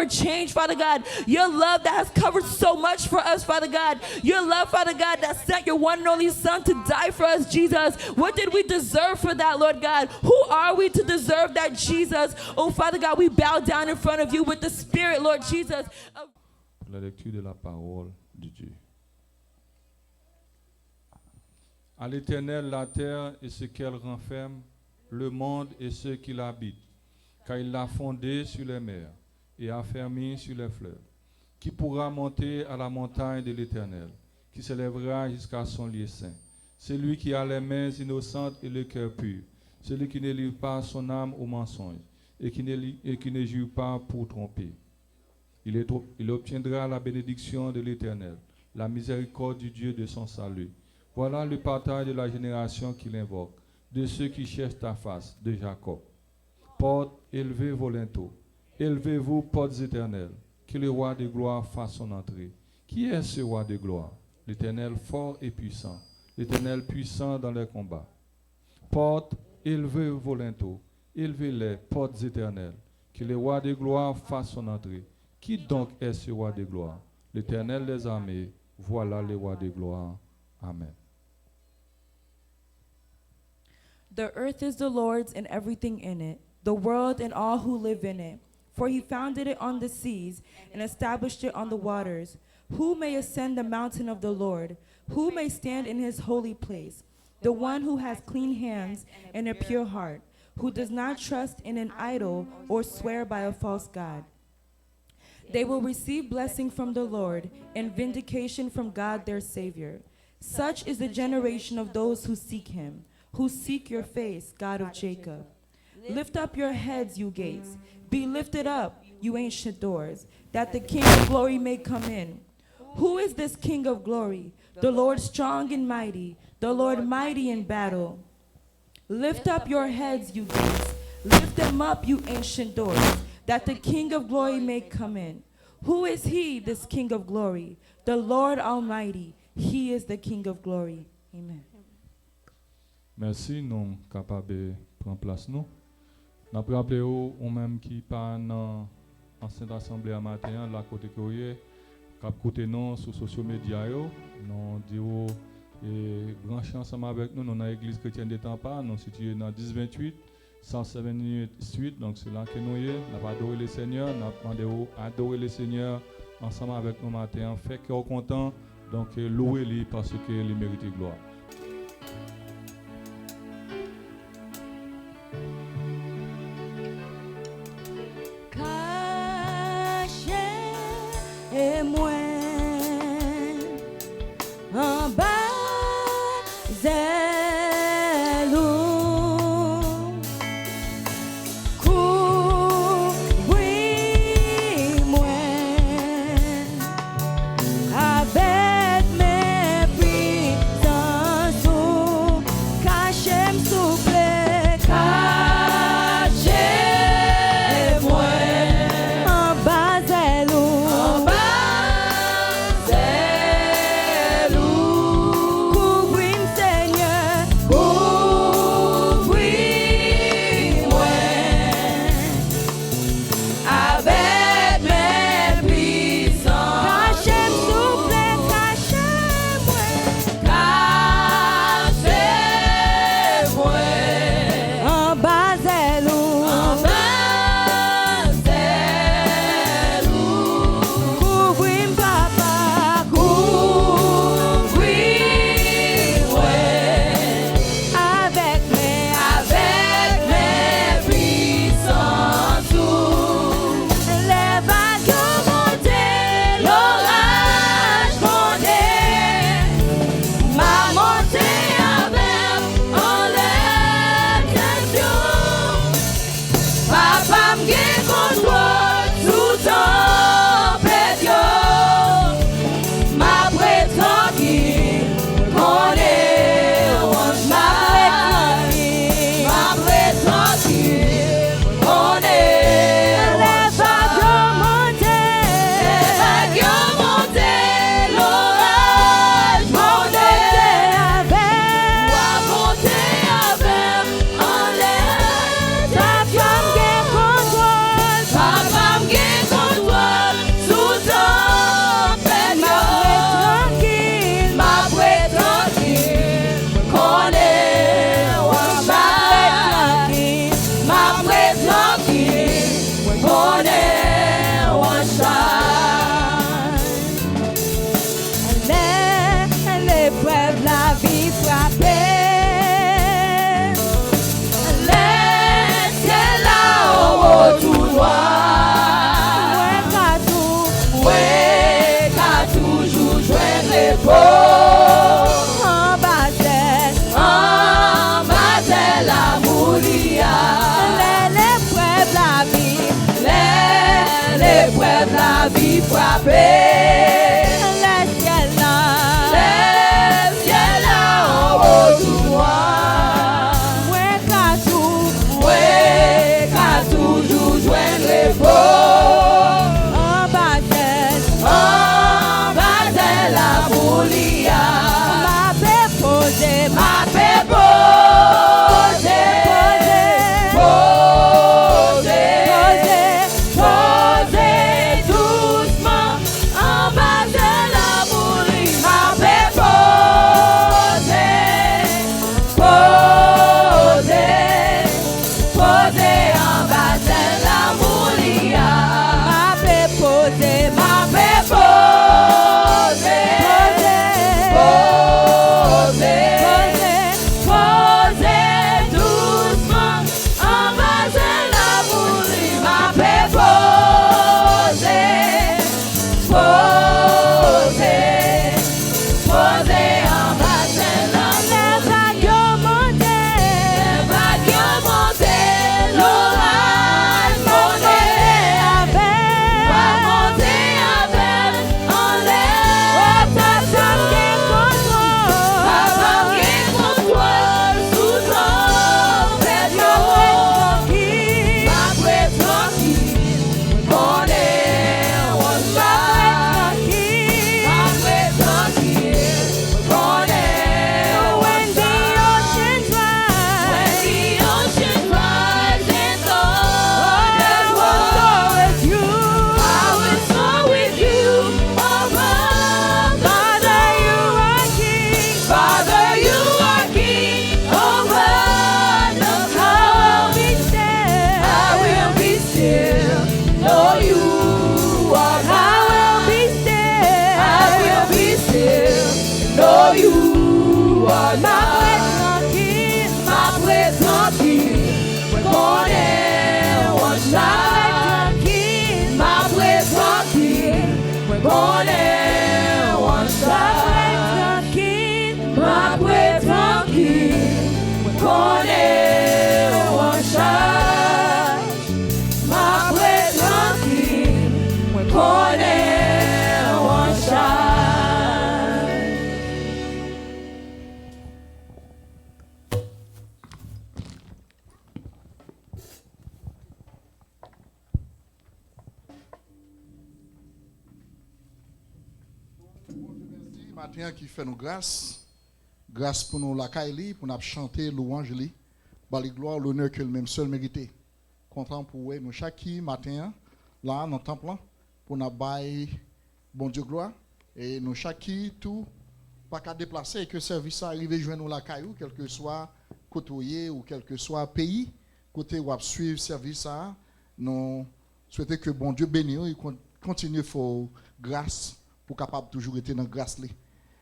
never changed, Father God. Your love that has covered so much for us, Father God. Your love, Father God, that sent your one and only Son to die for us, Jesus. What did we deserve for that, Lord God? Who are we to deserve that, Jesus? Oh, Father God, we bow down in front of you with the Spirit, Lord Jesus. La lecture de la parole de Dieu. À l'Éternel la terre et ce qu'elle renferme, le monde et ceux qui l'habitent, car il l'a fondé sur les mers et affermi sur les fleuves. Qui pourra monter à la montagne de l'Éternel, qui s'élèvera jusqu'à son lieu saint? Celui qui a les mains innocentes et le cœur pur, celui qui ne livre pas son âme au mensonge et qui ne jure pas pour tromper. Il obtiendra la bénédiction de l'Éternel, la miséricorde du Dieu de son salut. Voilà le partage de la génération qui l'invoque, de ceux qui cherchent ta face, de Jacob. Portes, élevez vos linteaux, élevez-vous, portes éternelles, que le roi de gloire fasse son entrée. Qui est ce roi de gloire? L'Éternel fort et puissant, l'Éternel puissant dans les combats. Portes, élevez vos linteaux, élevez-les, portes éternelles, que le roi de gloire fasse son entrée. Qui donc est ce roi de gloire? L'Éternel des armées, voilà le roi de gloire. Amen. The earth is the Lord's and everything in it, the world and all who live in it. For he founded it on the seas and established it on the waters. Who may ascend the mountain of the Lord? Who may stand in his holy place? The one who has clean hands and a pure heart, who does not trust in an idol or swear by a false god. They will receive blessing from the Lord and vindication from God their Savior. Such is the generation of those who seek him, who seek your face, God of Jacob. Lift up your heads, you gates. Be lifted up, you ancient doors, that the King of glory may come in. Who is this King of glory? The Lord strong and mighty, the Lord mighty in battle. Lift up your heads, you gates. Lift them up, you ancient doors, that the King of glory may come in. Who is he, this King of glory? The Lord Almighty. He is the King of glory. Amen. Merci, nous capables de prendre place nous. Nous avons rappelé ou même qui pas dans l'ancienne assemblée à matin, la côté courrier, cap côté nous sur social media yo, nous disons et brancher ensemble avec nous, nous dans l'église chrétienne de Tampa, nous situés dans 1028 178 Street, donc c'est là que nous y est. Nous avons adoré le Seigneur, nous avons demandé adorer le Seigneur ensemble avec nous matin, fait que nous content, donc louez-le parce qu'il mérite gloire. Et moi, en bas, épreuves, la vie frappée. Le ciel là en haut tout noir. Moi qu'à toujours joindre repos. En bas de la boulia. Ma paix posée, doucement en bas de la boulie. Ma paix posée en bas de la boulie. Ma paix posée, doucement en bas de la boulie. Ma paix posée en bas de la boulie. Les vagues montées, l'orage va monter avec en l'air. Papa qui contrôle sous l'eau. Ma paix tranquille, on est on shine. Ma paix tranquille, on est when the ocean rise and I will soar with you over. Father, you are king. Father, you are king over the I will be still. Know you are God. I will be still. Know you are God. Ma paix tranquille, qu'on est on shine. Ma paix tranquille, qu'on est on shine. Ma paix tranquille, qu'on est on shine. Ma paix tranquille, qu'on est on shine. Matin qui fait nous grâce pour nous la caille, pour nous chanter louange li, bali gloire, l'honneur que le même seul mérité. Content pour nous chaque matin là dans le temple pour nous bailler bon Dieu gloire et nous chaque tout pas qu'à déplacer et que service arrive joindre nous la caillou quel que soit côté ou quel que soit pays côté où suivre service ça nous souhaitons que bon Dieu bénisse et continue faut grâce pour capable toujours être dans grâce li.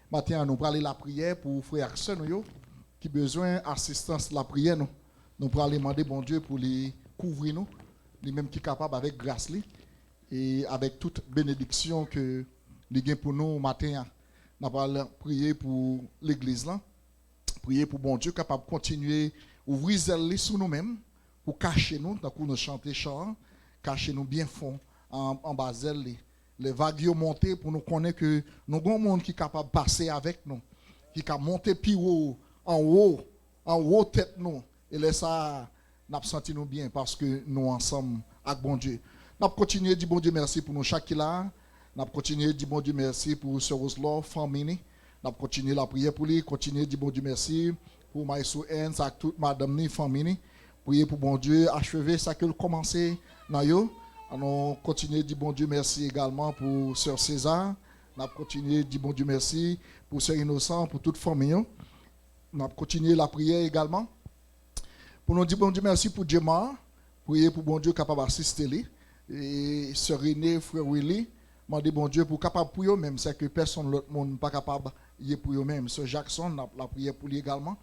Matin nous parler la prière pour frères et sœurs qui besoin assistance la prière nous pour aller demander bon Dieu pour les couvrir nous lui même qui capable avec grâce li et avec toute bénédiction que il gagne pour nous matin n'a pas prier pour l'église là prier pour bon Dieu capable continuer ouvrir zèle sur nous-mêmes pour cacher nous tant que nous chanter chant cacher nous bien fond en bas zèle les vagues monter pour nous connaître que nous avons un monde qui est capable de passer avec nous qui est monter plus haut en haut tête nous et là ça n'a senti nous bien parce que nous ensemble avec bon Dieu. N'a continuer dire bon Dieu merci pour nous chaque là. N'a continuer dire bon Dieu merci pour ce Roselor famille. N'a continuer la prière pour lui, continuer dire bon Dieu merci pour Maïsou Ens avec toute madame ni famille. Prier pour bon Dieu achever ça que commencer dans yo. On continue dire bon Dieu merci également pour sœur César. N'a continuer dire bon Dieu merci pour sœur Innocent pour toute famille. N'a continuer la prière également. Pour nous dire bon Dieu merci pour Djema, prier pour bon Dieu capable d'assister lui et sœur René, frère Willy, demander bon Dieu pour capable pour eux même c'est que personne l'autre monde pas capable y pour eux même. Sœur Jackson la prière pour lui également.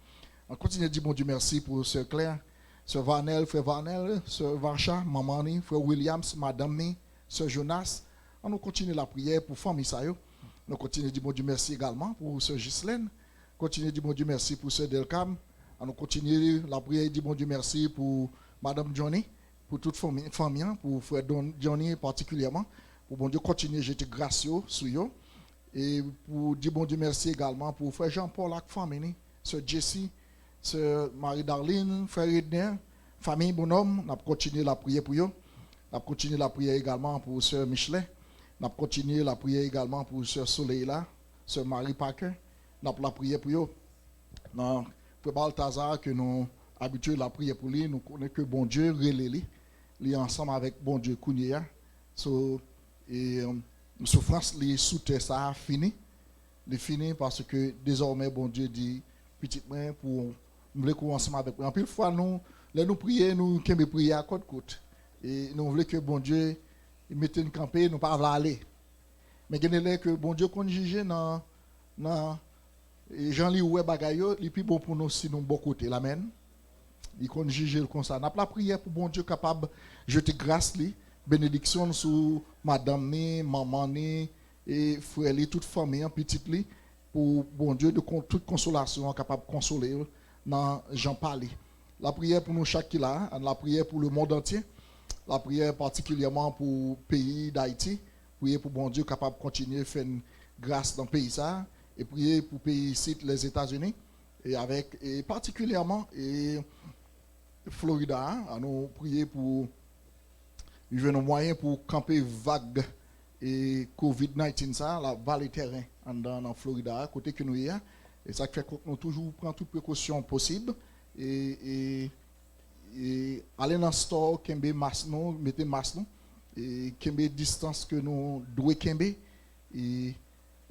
On continue de dire bon Dieu merci pour sœur Claire, sœur Vanel, frère Vanel, sœur Vancha, maman ni, frère Williams, madame ni, sœur Jonas. On continue la prière pour famille ça yo. On continue de dire bon Dieu merci également pour sœur Ghislaine. Continue de dire bon Dieu merci pour sœur Delcam. On continue la prière et dit bon Dieu merci pour madame Johnny, pour toute famille, pour frère Johnny particulièrement. pour bon Dieu continuer à jeter grâce sur eux. Et pour dire bon Dieu merci également pour frère Jean-Paul, la famille, sœur Jessie, sœur Marie-Darlene, frère Edner, famille bonhomme, on a continué la prière pour eux. On a continué la prière également pour sœur Michelet. On a continué la prière également pour sœur Soleil là, sœur Marie Parker. On a la prière pour eux. Non, pour Balthazar que nous habitués la prière pour lui, nous connaissons que bon Dieu relève lui ensemble avec bon Dieu Kounia. So et souffrance les sous terre ça a fini. Il fini parce que désormais bon Dieu dit petit main pour nous voulons qu'on ensemble avec en pile fois nous prier nous qui prier à côte et nous voulons que bon Dieu mette une campée nous pas aller. Mais gagner que bon Dieu qu'on juge dans et Jean-Li ouais bagayo, il plus bon pour nous si nous bon côté. Amen. Il qu'on juge comme ça. N'a pas la prière pour bon Dieu capable jeter grâce li, bénédiction sur madame ni, maman ni et frère li, toute famille en petite li pour bon Dieu de toute consolation capable de consoler dans Jean parler. La prière pour nous chaque là, la prière pour le monde entier. La prière particulièrement pour le pays d'Haïti, prier pour bon Dieu capable de continuer à faire une grâce dans le pays ça. Et prier pour le pays ici, les États-Unis, et particulièrement et Florida, nous prier pour un moyen pour camper vague et COVID-19 ça, la vallée terrain en Florida, côté que nous y a, et ça fait que nous toujours prendre toutes précautions possibles et aller dans le store, kembe masque nous, mettez masque nous, et kembe distance que nous devons kembe et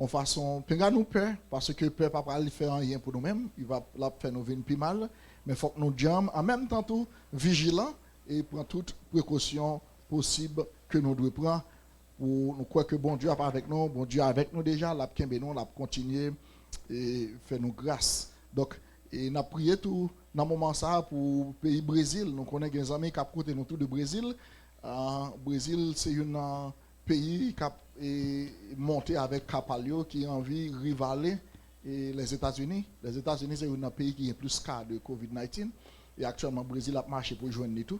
en façon, penga nous peur, parce que peur pas aller faire rien pour nous-mêmes, il va la faire nous venir plus mal, mais il faut que nous jammes en même temps tout vigilants et prendre toutes précautions possibles que nous devons prendre pour nous croire que bon Dieu est avec nous, bon Dieu est avec nous déjà, la kembe nous, la continuer et faire nous grâce. Donc et n'a prié tout dans moment ça pour le pays Brésil, nous connaissons des amis qui côté nous tout de Brésil. Brésil c'est un pays qui et monter avec Capalio qui a envie de rivaler et les États-Unis. Les États-Unis, c'est un pays qui a plus cas de COVID-19. Et actuellement, le Brésil a marché pour joindre tout.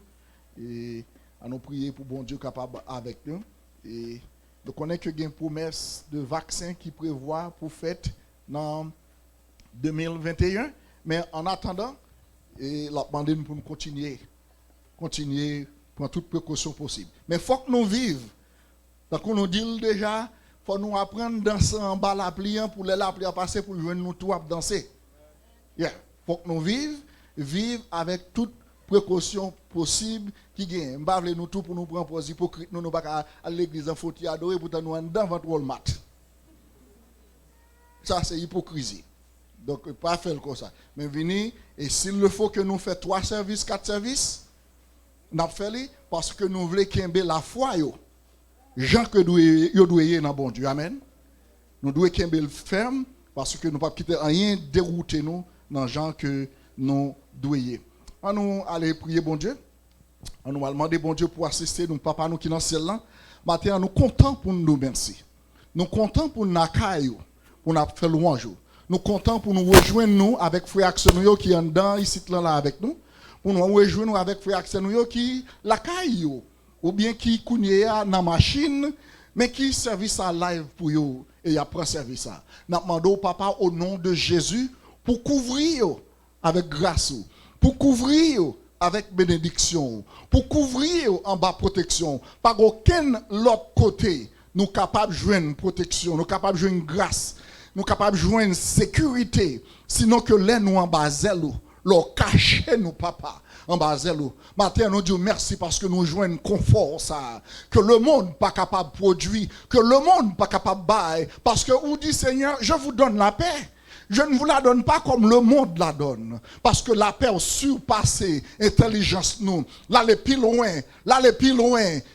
Et on a prié pour bon Dieu capable avec nous. Et nous connaissons qu'il y a une promesse de vaccin qui prévoit pour fête dans 2021. Mais en attendant, et la demandé pour nous continuer, prendre toutes précautions possibles. Mais il faut que nous vivions. Donc on nous dit déjà, il faut nous apprendre à danser en bas la pliant pour la plier passer pour joindre nous tout à danser. Il faut que nous vivions avec toutes précautions possibles qui gagnent. Nous ne nous tout pour nous prendre pour les hypocrites, nous ne pas à l'église en faute adorer pour nous en dans votre Walmart. Ça c'est hypocrisie. Donc pas faire comme ça. Mais venez et s'il le faut que nous fassions 3 services, 4 services, nous faisons parce que nous voulons qu'il y ait la foi. Jean que nous devons dans bon Dieu. Amen. Nous devons être ferme parce que nous ne pouvons pas quitter rien dérouter nous dans Jean que nous devons. On nous aller prier bon Dieu. On nous demander bon Dieu pour assister nous papa nous qui dans le ciel là. Maintenant nous contents pour nous merci. Nous contents pour nous accueillir, pour nous faire louange. Nous contents pour nous rejoindre nous avec frère Axel qui est dedans ici là avec nous. Pour nous rejoindre avec frère Axel qui l'accueille. Ou bien qui connaît dans la machine, mais qui service à live pour eux et après service ça. Nous demandons au papa au nom de Jésus pour couvrir avec grâce, pour couvrir avec bénédiction, pour couvrir en bas protection. Par aucun autre côté, nous capables de joindre protection, nous capables de joindre grâce, nous capables de joindre sécurité, sinon que les nous en bas zèle, leur cacher nous papa. En bas, matin, nous disons merci parce que nous jouons confort, ça, que le monde n'est pas capable de produire, que le monde n'est pas capable de bailler, parce que vous dites, Seigneur, je vous donne la paix. Je ne vous la donne pas comme le monde la donne. Parce que la paix surpasse l'intelligence nous. Là, les plus loin,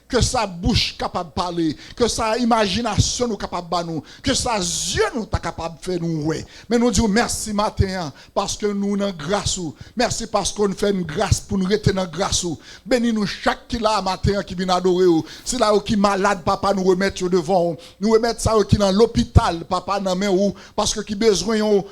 que sa bouche capable de parler, que sa imagination nous capable de nous, que sa yeux nous capable de faire nous. Ouais. Mais nous disons merci matin, parce que nous avons grâce. Merci parce qu'on fait une grâce pour nous retenir grâce. Bénis nous chaque qui là matin qui vient adorer. Si là qui malade, papa, nous remettre devant. Nous remettre ça qui dans l'hôpital, papa, dans main parce que qui besoin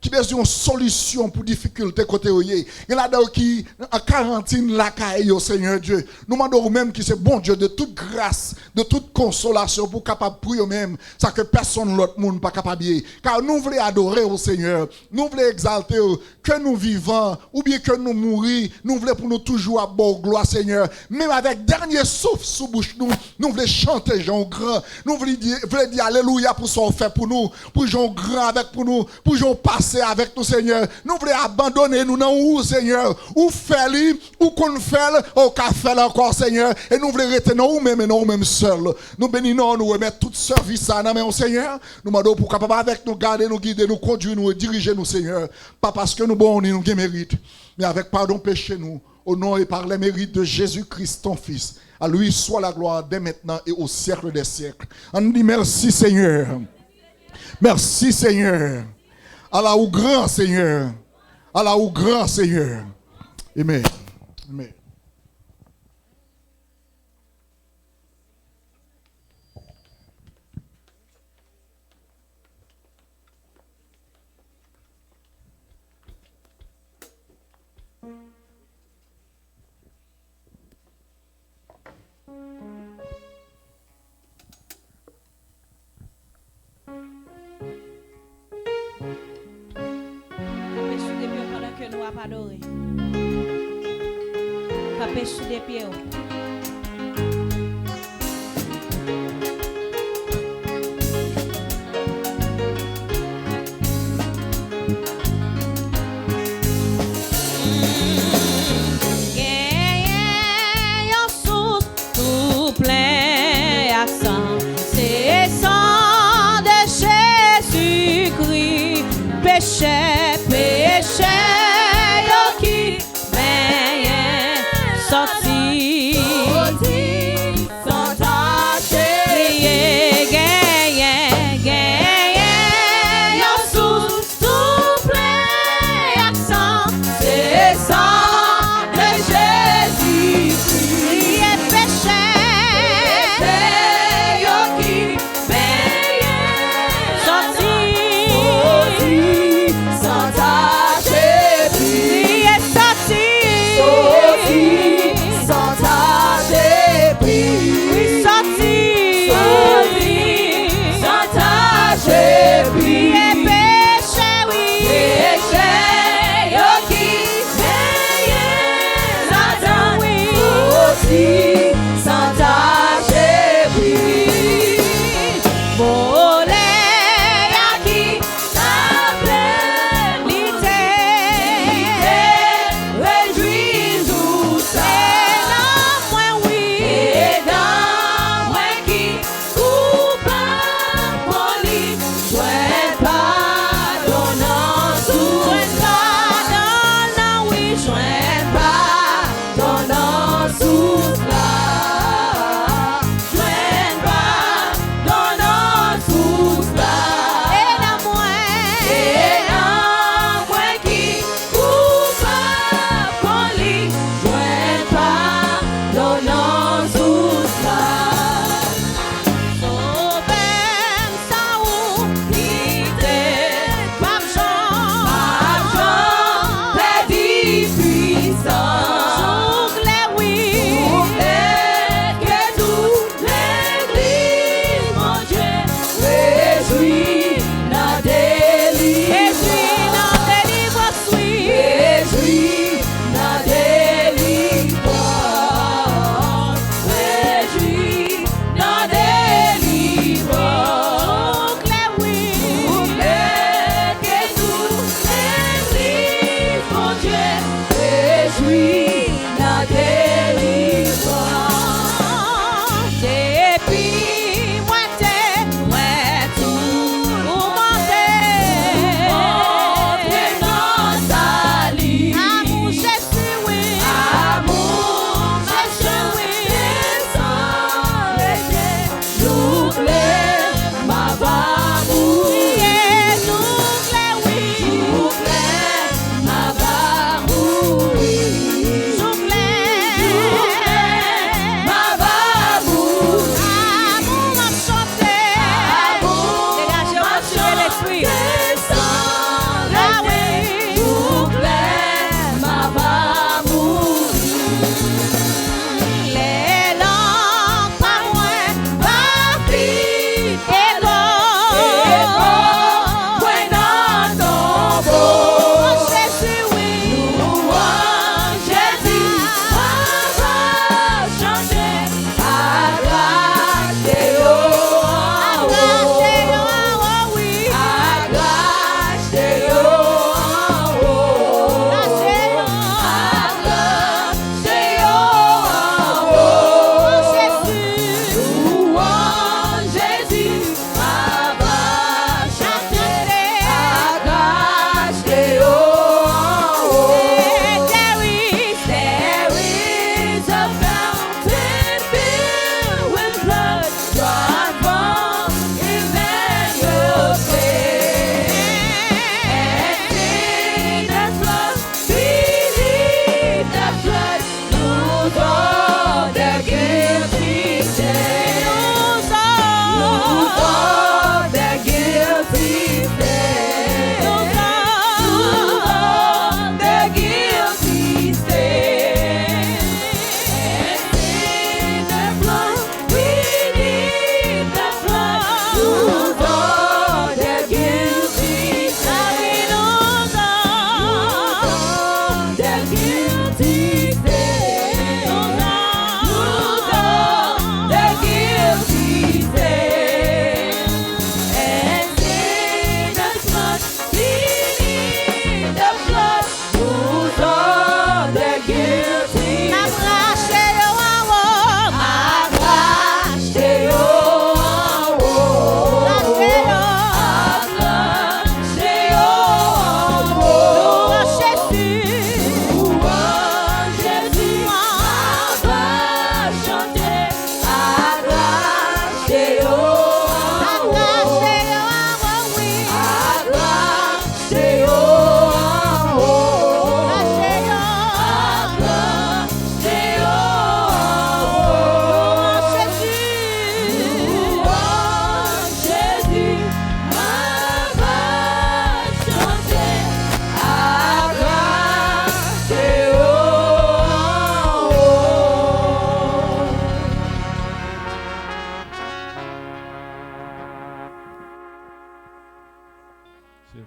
qui besoin une solution pour difficulté côté oyer. Il y a là qui en quarantaine la caille au Seigneur Dieu. Nous demandons même qui c'est bon Dieu de toute grâce, de toute consolation pour capable prier même ça que personne l'autre monde pas capable. Car nous voulons adorer au Seigneur, nous voulons exalter que nous vivons ou bien que nous mourons, nous voulons pour nous toujours à bon gloire Seigneur. Même avec dernier souffle sous bouche nous voulons chanter Jean grand, nous voulons dire alléluia pour son fait pour nous, pour Jean grand avec pour nous, pour Jean passer avec nous Seigneur. Nous voulons abandonner nous dans où Seigneur, ou faire lui, ou qu'on fait, ou qu'à faire encore Seigneur, et nous voulons rester nous même et nous même seuls. Nous bénissons, nous remettons toute service à nous Seigneur. Nous demandons pour capable avec nous garder, nous guider, nous conduire, nous diriger nous Seigneur. Pas parce que nous bon, nous avons mérite, mais avec pardon péché nous, au nom et par les mérites de Jésus-Christ ton Fils. À lui soit la gloire dès maintenant et au siècle des siècles. On dit merci Seigneur. Merci Seigneur. Allah ou grand Seigneur. Allah ou grand Seigneur. Amen. Amen. Adorer. Capé sur des pieds. Tout plein accent, c'est sang de Jésus-Christ, péché, péché. Sorti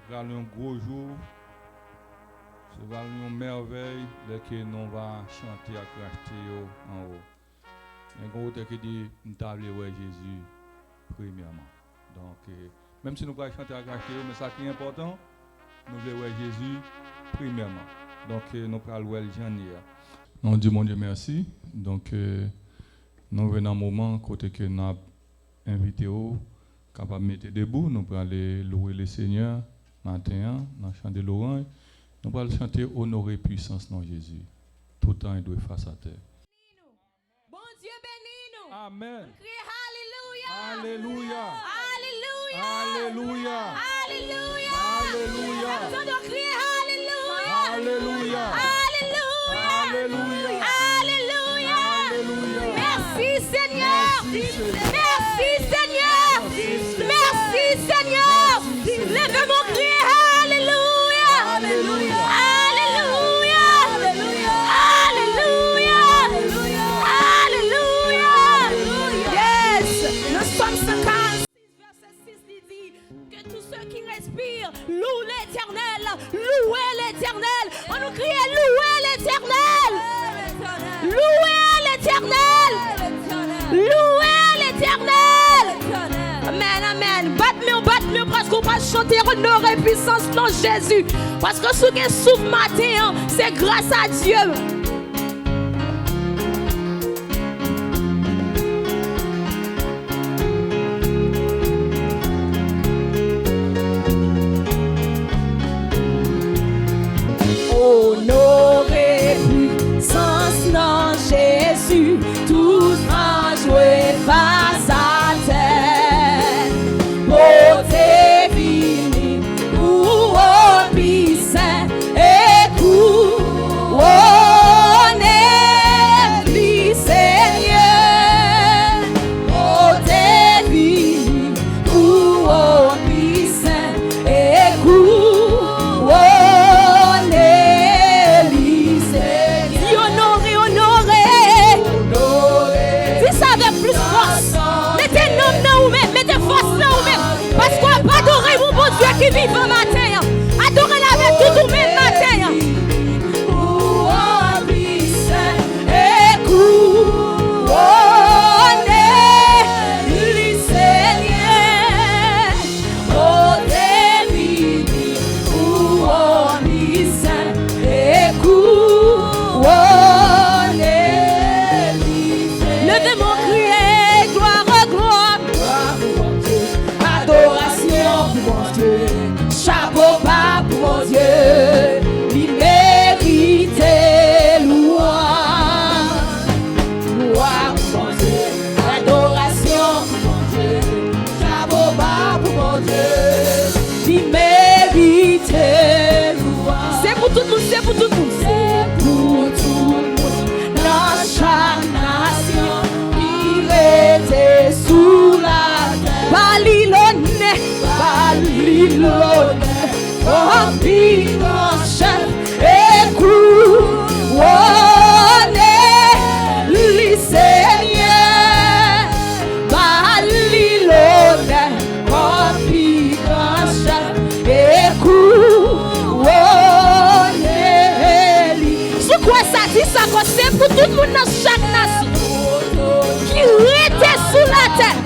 C'est un gros jour. C'est une merveille que nous va chanter à Christ en haut. Il y a un gros qui dit nous t'avons ouais Jésus premièrement. Donc même si nous pas chanter à Christ, mais ça qui est important, nous voulons voir Jésus premièrement. Donc nous allons voir le Jean-Nia. Nous disons mon Dieu merci. Donc nous venons un moment côté que nous avons invité au capable de mettre debout, nous allons aller louer le Seigneur matin, dans le chant de Laurent. Nous allons chanter honorer puissance dans Jésus. Tout le temps il doit face à terre. Bon Dieu bénis nous. Amen. Crie Alléluia. Alléluia. Alléluia. Alléluia. Alléluia. Alléluia. Entendons crier Alléluia. Alléluia. Alléluia. Alléluia. Alléluia. Alléluia. Merci Seigneur. Merci, Merci Seigneur. Seigneur. Merci Seigneur. Lève mon cri Alléluia. Alléluia. Alléluia. Alléluia. Alléluia. Yes. Le psaume 56 verset 6 dit que tous ceux qui respirent louent l'Éternel. Louez l'Éternel. On nous crie louez l'Éternel. Louez l'Éternel. Louez l'Éternel. Amen, amen. Batte-moi parce qu'on va chanter honorer puissance dans Jésus. Parce que ce qui est souffle matin, c'est grâce à Dieu. Honorer puissance dans Jésus. Tous en jouer face à terre. Beauté finie, couronne puissant et couronne lui Seigneur. Beauté finie, couronne puissant et couronne lui Seigneur. Dis honorer, honorer. Dis ça avec plus force. Mettez nom dans vous-même, mettez force dans vous-même. Parce qu'on va adorer mon bon Dieu qui vit le matin. Adorez-la avec tout vous-même matin. Levez mon cri, gloire, gloire. Adoration pour mon Dieu. Chapeau bas pour mon Dieu. Il mérite louange. Gloire pour mon Dieu. Adoration pour mon Dieu. Chapeau bas pour mon Dieu. Il mérite louange. C'est pour tout le monde, c'est pour tout le monde. C'est pour tout le monde. Dans chaque nation, il était sous la terre. Babylone, Babylone, empire en chef et couronne lui Seigneur. Babylone, empire en chef et couronne lui. C'est quoi ça dit ça? C'est pour tout le monde dans chaque nation qui était sous la terre.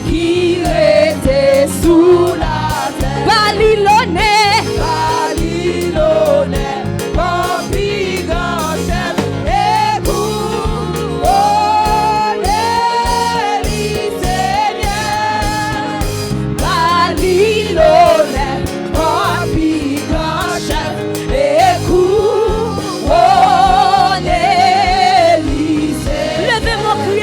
Qui était sous la terre. Babylone, Babylone, empire en chef et couronne lui Seigneur. Babylone, empire en chef et couronne lui Seigneur. Levez mon cri,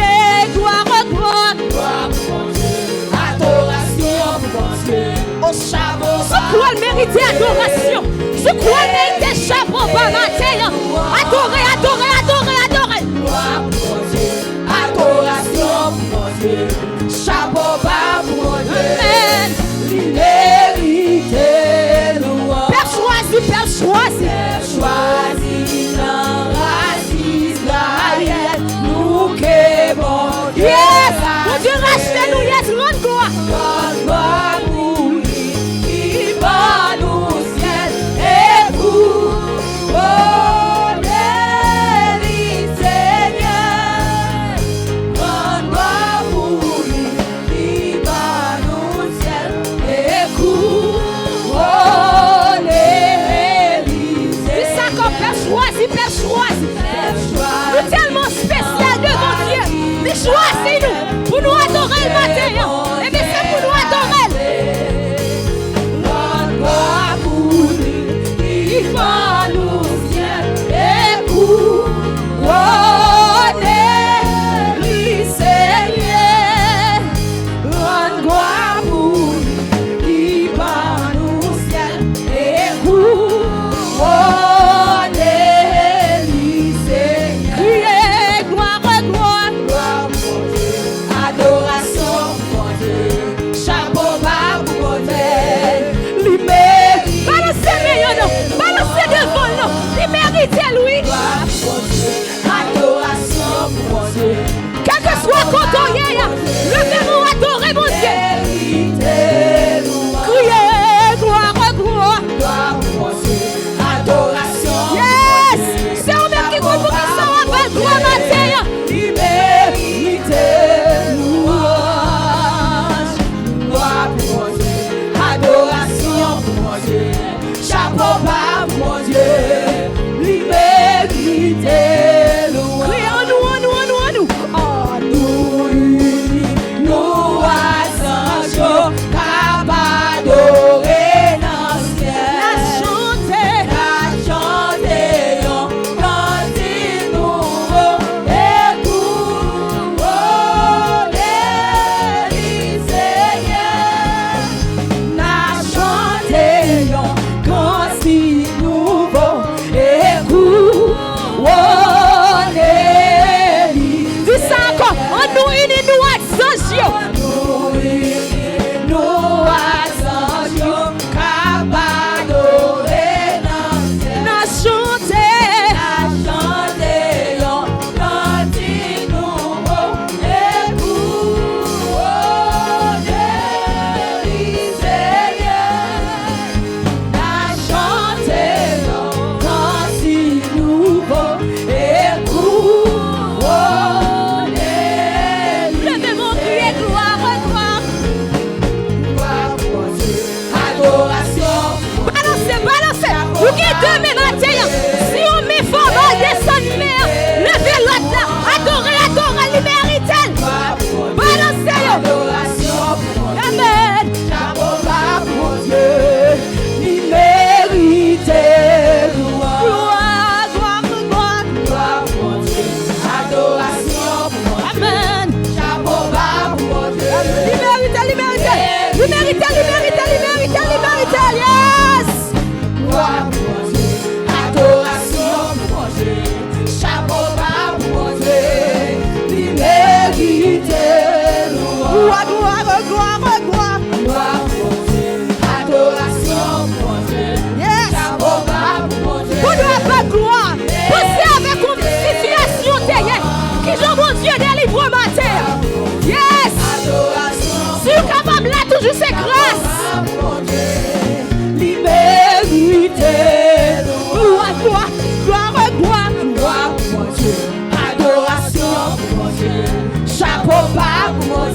gloire, gloire. Gloire pour mon Dieu. Adoration pour mon Dieu. Au chapeau. Ce quoi le mérite adoration. Ce quoi le mérite chapeau par matin. Adorer, adorer, adorer, adorer. Gloire pour mon Dieu. Adoration pour mon Dieu. Chapeau bas pour mon Dieu. Amen. Il mérite louange. Père choisi, Père choisi. Père choisi dans la Israël. Nous qui bon Dieu. Yes. Mon Dieu rachète nous, yes, rends gloire. Rends gloire pour lui. Il va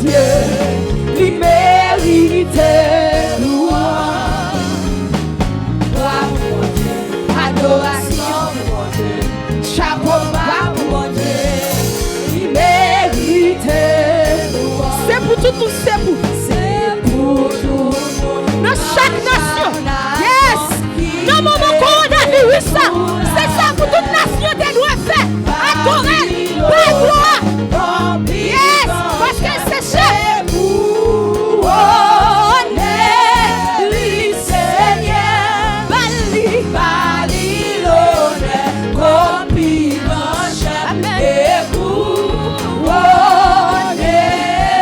Dieu, il mérite louange. Gloire pour mon Dieu, adoration pour mon Dieu, chapeau bas pour mon Dieu, il mérite louange. C'est pour tout, c'est pour tout. Dans chaque nation, yes, dans le moment coronavirus, c'est ça pour toute nation qui doit faire. Adorer, pas gloire. Yes, parce que c'est cher. Oh, les Seigneur, Bali l'honneur, compliment cher. Et vous, oh, les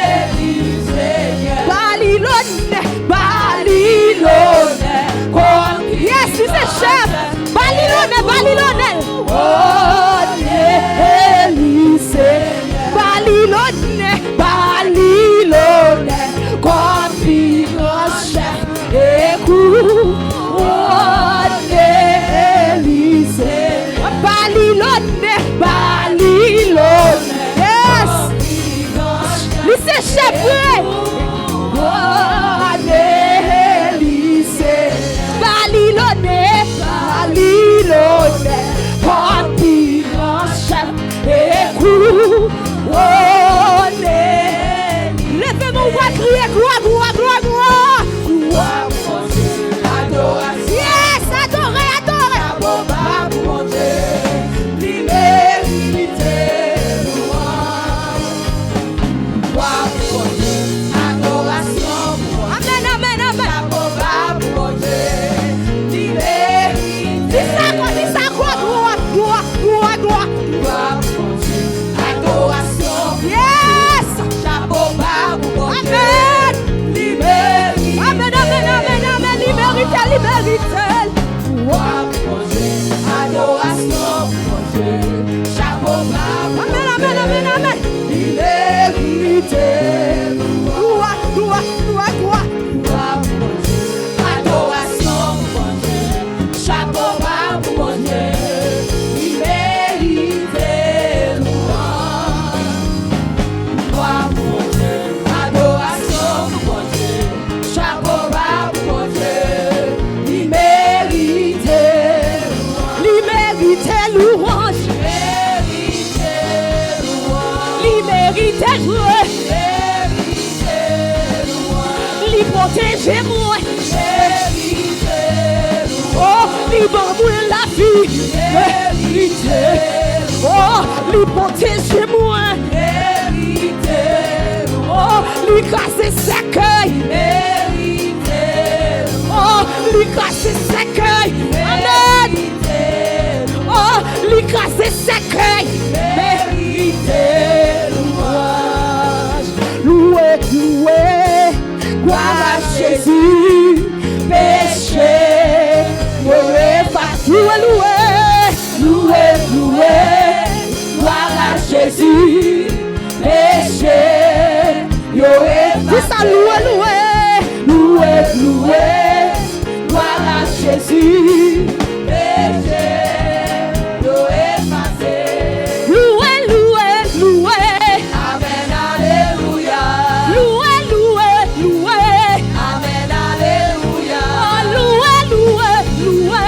Seigneur, Bali l'honneur, yes, c'est cher. Bali l'honneur, oh, les Seigneur, Bali l'honneur, compliment cher. Écoute, oh, l'Élysée. Bali l'honneur, yes. Lycée chef, oh, l'Élysée. Bali l'honneur, compliment cher. Écoute, oh, l'Élysée. Levez-moi, on va crier gloire, gloire, gloire, gloire. Gloire pour mon Dieu, adoration. Yes, adorer, adorer. Gloire pour mon Dieu, liberté, louange. Gloire pour mon Dieu, adoration pour mon Dieu. Amen, amen, amen. Gloire pour mon Dieu, liberté. Dis ça, gloire, gloire, gloire, gloire, gloire. Gloire pour mon Dieu, adoration. Yes. Chapeau bas pour mon Dieu. Amen. Liberté. Amen, amen, amen, amen. Liberté, liberté. Gloire pour mon Dieu, adoration pour mon Dieu. Chapeau bas pour mon Dieu. Amen, amen, amen. Liberté. Gloire, gloire, gloire, gloire. Gloire pour mon Dieu, adoration pour mon Dieu. Chapeau bas pour mon Dieu. Liberté, louange. Gloire pour mon Dieu, adoration pour mon Dieu, chapeau bas pour mon Dieu, l'immérité louange, l'immérité louange, l'y protéger moi, oh, l'y bambouiller la vie, oh, l'y protéger moi, oh, l'y casser ses cueils, oh, l'y casser ses cueils, amen, oh, l'y casser ses cueils, louange, loué, loué, gloire à Jésus, péché, loué, loué, loué, loué, gloire à Jésus, péché, dis ça, loué, loué, loué, loué, gloire à Jésus, péché, loué, passé, loué, loué, loué, amen, alléluia, loué, loué, loué, amen, alléluia, oh, loué, loué, loué,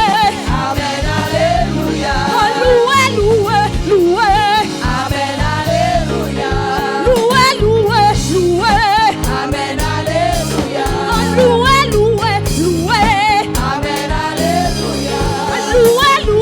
amen, alléluia, oh, loué, loué, loué, amen, alléluia, loué, loué, loué, amen, alléluia, oh, loué, loué, loué, amen, alléluia, loué, loué,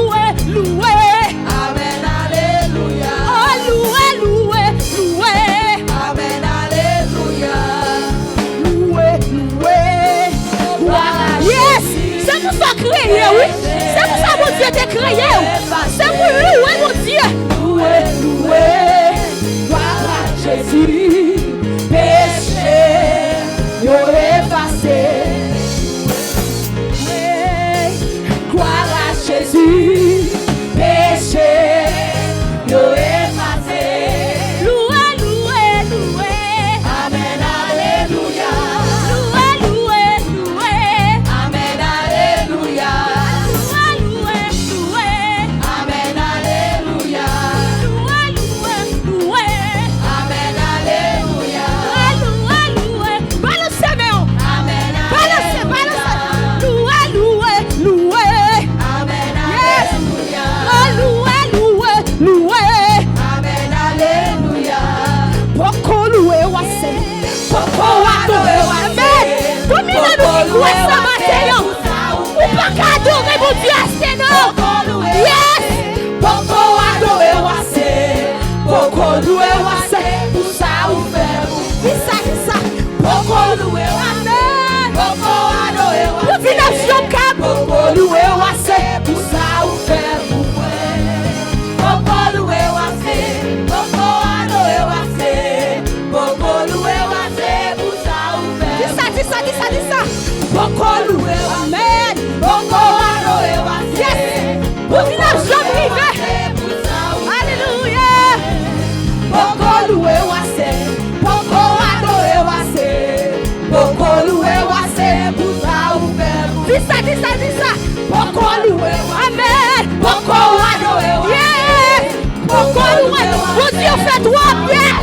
Dis ça, dis ça, dis ça. Poko loué. Amen. Poko adoré. Yeah. Poko loué. Mon Dieu fait toi. Yes.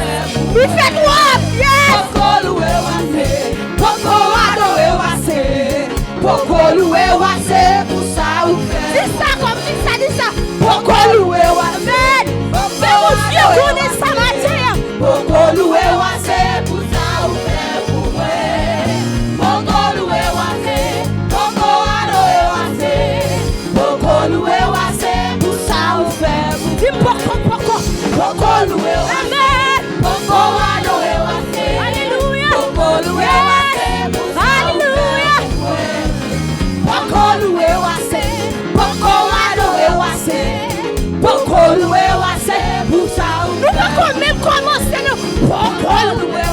Il fait toi. Yes. Poko loué. Poko adoré. Poko loué. Pour ça ou fait. Dis ça comme dis ça, dis ça. Poko loué. Amen. Mais mon Dieu connaît sa matière. Poko loué. Pour ça ou fait pour moi. Poko loué. Poko adoré. Poko loué. Pour ça ou fait. Dis poko loué. Amen. Poko adoré. Alléluia. Poko loué. Alléluia. Poko loué. Poko adoré. Poko loué. Pour ça ou fait. Nous pouvons même commencer le poko loué.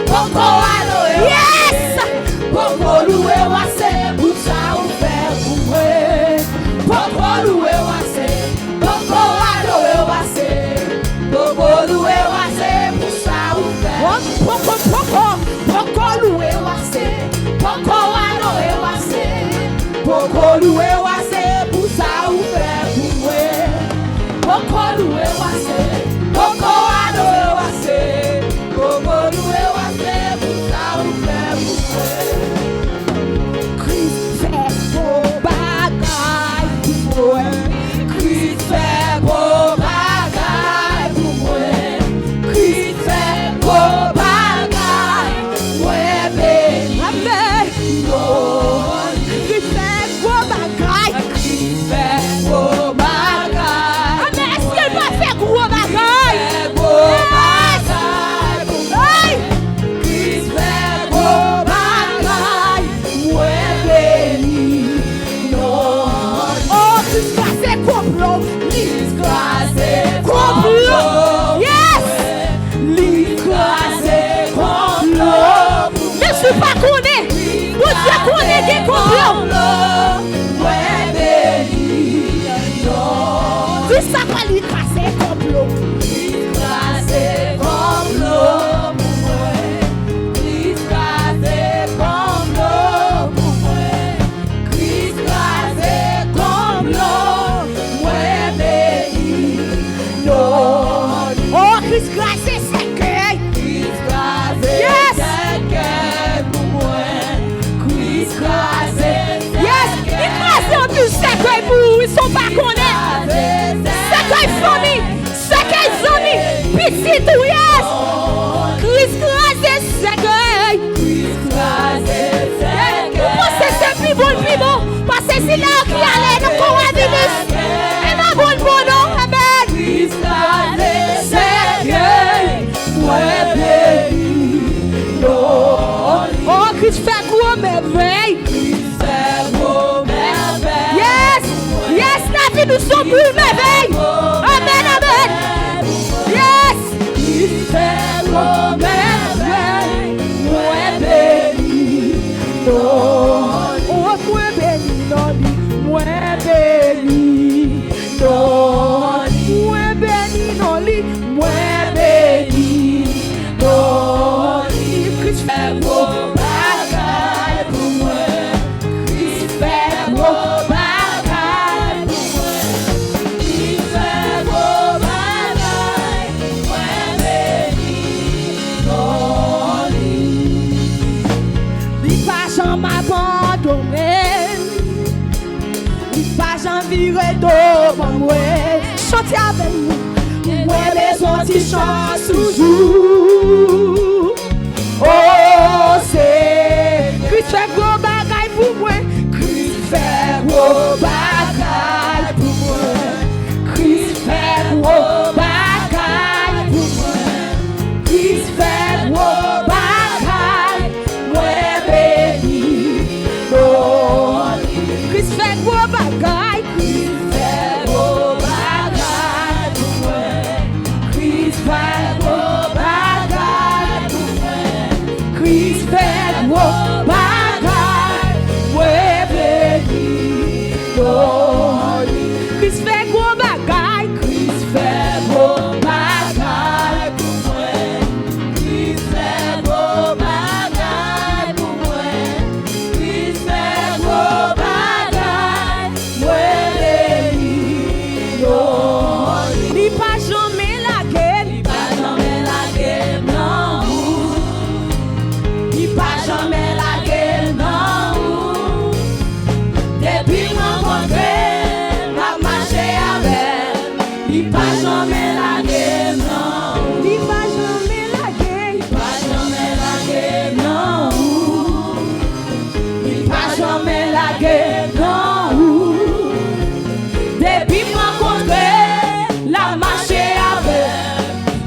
Poko adoré. Yes. Poko loué. Pour ça ou fait pour moi. Poko loué. Poko adoré. Poko loué. Pour ça ou fait. Poko loué. Poko adoré. Poko loué. Pour ça ou fait pour moi. Poko loué. Poko adoré. Poko loué. Pour ça ou fait pour moi. Christ fait beau bagaille pour moi. Christ fait beau bagaille pour moi. Christ fait beau bagaille. Ouais, béni. Amen. Christ fait beau bagaille. Christ fait beau bagaille. Amen. Est-ce qu'il va faire gros bagaille? Beau bagaille pour moi. Christ fait beau bagaille. Ouais, béni. Oh, Christ fait complot. Christ fait complot. Yes. L'écraser complot. Mais je suis pas connu. Vous Dieu connaît des complots. Ouais, béni. Dis ça pas l'écraser complot. L'écraser complot pour moi. L'écraser complot pour moi. L'écraser complot. Ouais, béni. Oh, Christ grâce c'est que. Christ grâce yes. C'est pour moi. Christ grâce yes. Écraser en plus c'est que pour ils sont pas connaître. C'est que famille. C'est que amis. Petit tout yes. Christ grâce c'est que. Christ grâce c'est que. Vous pensez c'est plus bon. Parce que c'est là qui allait nous coronavirus. Et ma bonne non. Amen. Christ grâce c'est que. Ouais, béni. Oh, Christ fait gros merveille. Christ fait gros merveille. Yes. Yes, la vie nous sommes plus merveille. Amen, amen. Yes. Christ fait gros merveille. Ouais, béni. Oh, moi béni, non, moi béni. Non, moi béni, non, moi béni. Christ fait beau bagaille pour moi. Christ fait beau bagaille pour moi. Christ fait beau bagaille. Moi béni, non lui pas j'en m'abandonner. Lui pas j'en virer devant moi. Chantez avec nous. Moi besoin de chance toujours. Oh, c'est Christ fait gros bagaille pour moi. Christ fait gros bagaille pour moi. Christ fait gros bagaille pour moi. Christ fait gros bagaille. Moi béni. Christ fait gros bagaille. Christ fait gros bagaille pour moi. Christ fait gros bagaille pour moi. Christ fait gros bagaille. Ouais, béni. Christ fait gros bagaille. Christ fait gros bagaille pour moi. Christ fait gros bagaille pour moi. Christ fait gros pas jamais lâché, non. Depuis rencontré, m'a marché avec. Il pas jamais lâché, non. Il pas jamais lâché. Il pas jamais lâché, non. Il pas jamais lâché, non. Depuis rencontré, la marché avec.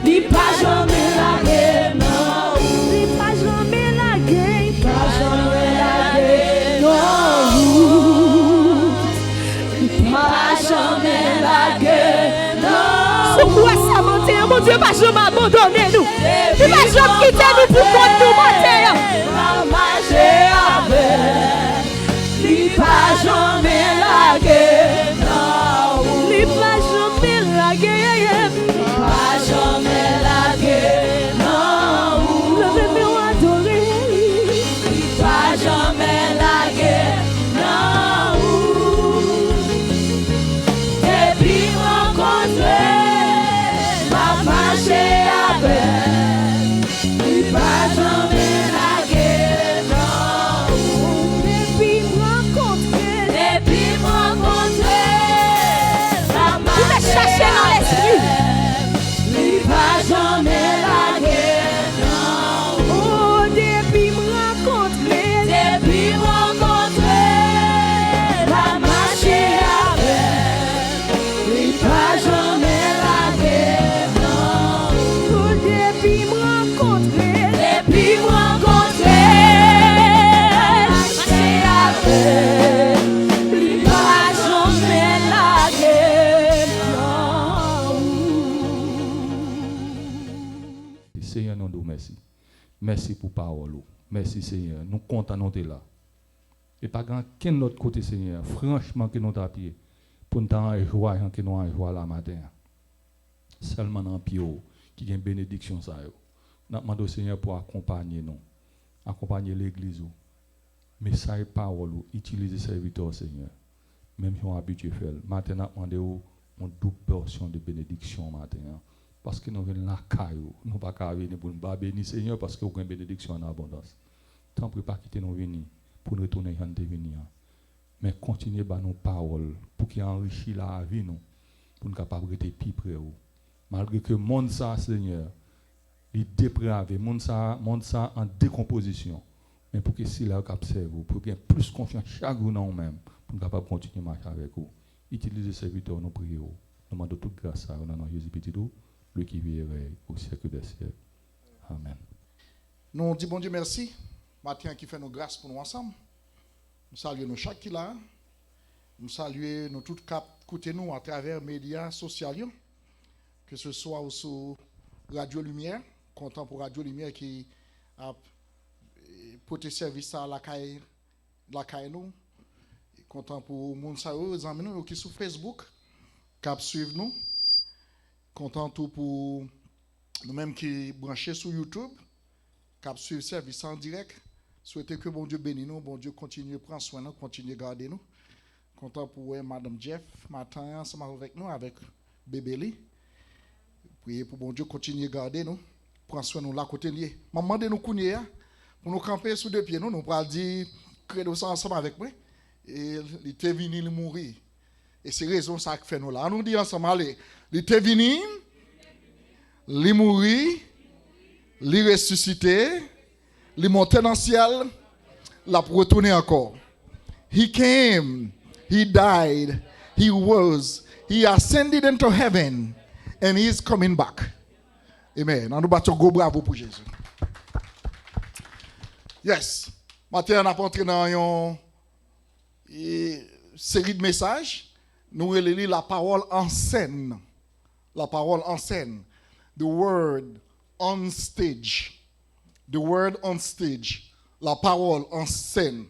Il pas jamais lâché, non. Il pas jamais lâché. Il pas jamais lâché, non. Il pas jamais lâché, non. Sous quoi ça, mon Dieu, mon Dieu, pas jamais abandonner nous. Il va jamais quitter nous pour contre nous, mon Dieu. La marché avec. Il pas jamais lâché, non. Il va jamais lâcher. Pas jamais lâché, non. Levez-moi adorer. Pas jamais lâché, non. Depuis rencontré, m'a marché avec. Pas jamais lâché, non. Depuis rencontrer. Depuis rencontré, m'a Vous me marché cherchez dans l'esprit. avec. Pas jamais lâché, non. Oh, depuis rencontrer. Depuis rencontré, la marché avec. Il pas jamais lâché, non. Oh, depuis rencontrer. Depuis rencontré, marché avec. Il pas jamais lâché, non. Seigneur, nous disons merci. Merci pour parole. Merci Seigneur. Nous comptons nous là. Et pas grand quel autre côté Seigneur. Franchement que nous t'appuyer pour nous en joie que nous en joie la matin. Seulement dans pied qui a une bénédiction ça yo. Nous demandons Seigneur pour accompagner nous. Accompagner l'église. Message parole utiliser serviteur Seigneur. Même si on habitué faire. Maintenant demandons une double portion de bénédiction matin. Parce que nous venons la caillou, nous pas qu'à venir pour nous bénir Seigneur parce que nous avons une bénédiction en abondance. Tant pis pas quitter nous venir pour nous retourner en devenir. Mais continuez à nos paroles pour qu'il enrichisse la vie nous, pour nous capables de plus près. Malgré que le monde ça Seigneur, il est dépravé, le monde ça en décomposition. Mais pour que si là observe, pour qu'il y ait plus confiance chaque jour dans nous-mêmes, pour nous capables de continuer à marcher avec vous. Utilisez ce serviteur, nous prions. Nous demandons toute grâce à vous dans Jésus petit tout. Lui qui vit au siècle des siècles. Amen. Nous disons bon Dieu merci. Matin qui fait nos grâces pour nous ensemble. Nous saluons nous chaque qui là. Nous saluons nous tous cap écouter nous à travers les médias sociaux. Que ce soit sur Radio Lumière, content pour Radio Lumière qui a porté service à la caille nous. Content pour Monsao, les amis nous qui sur Facebook, cap suivre nous. Content tout pour nous-mêmes qui branchés sur YouTube, qui suivent le service en direct. Souhaitez que bon Dieu bénisse nous, bon Dieu continue de prendre soin de nous, continue de garder nous. Content pour Madame Jeff, matin, ensemble avec nous, avec bébé Lee. Priez pour bon Dieu continue de garder nous, prendre soin de nous là côté lié. Maman de nous connaît pour nous camper sous deux pieds, nous pourrons dire credo ça ensemble avec moi. Et il était venu il mourir. Et c'est raison ça que fait nous là. On nous dit ensemble, allez, il était venu, il mourit, il ressuscité, il monté dans le ciel, il a retourné encore. He came, he died, he was, he ascended into heaven, and he is coming back. Amen. On nous battons go bravo pour Jésus. Yes. Maintenant, on a entré dans une série de messages. Nous relisons la parole en scène. La parole en scène. The word on stage. The word on stage. La parole en scène.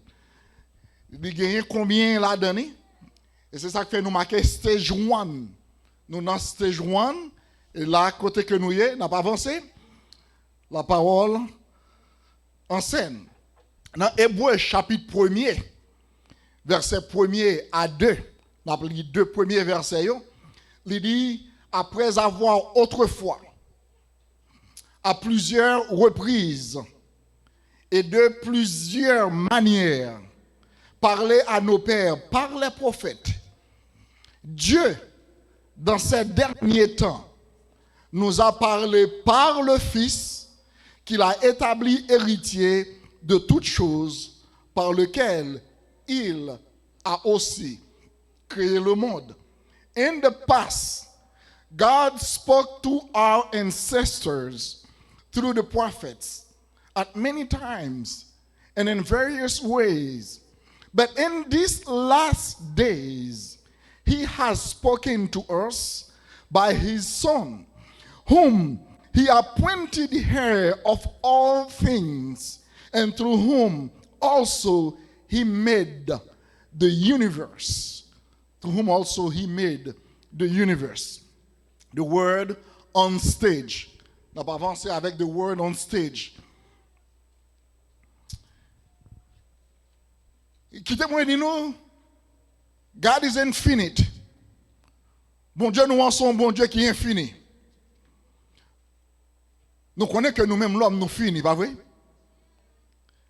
Il y a combien là donné? Et c'est ça qui fait nous marquer stage 1. Nous dans stage 1. Et là, côté que nous y est, n'a pas avancé. La parole en scène. Dans Hébreux chapitre 1er, verset 1er à 2. On a pris 2 premiers versets. Il dit, après avoir autrefois, à plusieurs reprises, et de plusieurs manières parlé à nos pères par les prophètes, Dieu, dans ces derniers temps, nous a parlé par le Fils qu'il a établi héritier de toutes choses, par lequel il a aussi créé le monde. In the past, God spoke to our ancestors through the prophets at many times and in various ways. But in these last days, he has spoken to us by his Son, whom he appointed heir of all things, and through whom also he made the universe. Through whom also he made the universe. The word on stage. On va avancer avec the word on stage. Quittez-moi et dis-nous, God is infinite. Bon Dieu, nous en sommes bon Dieu qui est infini. Nous connaissons que nous-mêmes, l'homme, nous finis, pas vrai?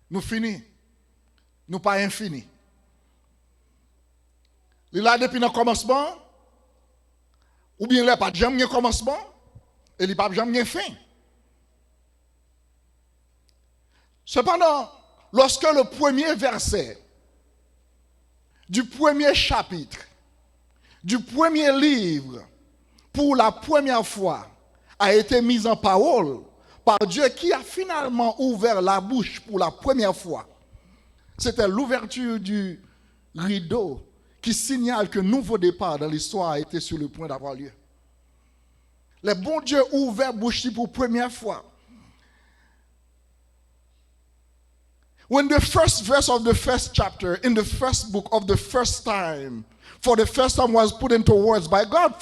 Nous finis. Nous pas infinis. Il est là depuis le commencement, ou bien il n'a pas jamais un commencement, et il n'a pas jamais un fin. Cependant, lorsque le premier verset du premier chapitre, du premier livre, pour la première fois, a été mis en parole par Dieu qui a finalement ouvert la bouche pour la première fois. C'était l'ouverture du rideau qui signale qu'un nouveau départ dans l'histoire a été sur le point d'avoir lieu. Le bon Dieu ouvert la bouche pour la première fois. When the first verse of the first chapter in the first book of the first time, for the first time was put into words by God,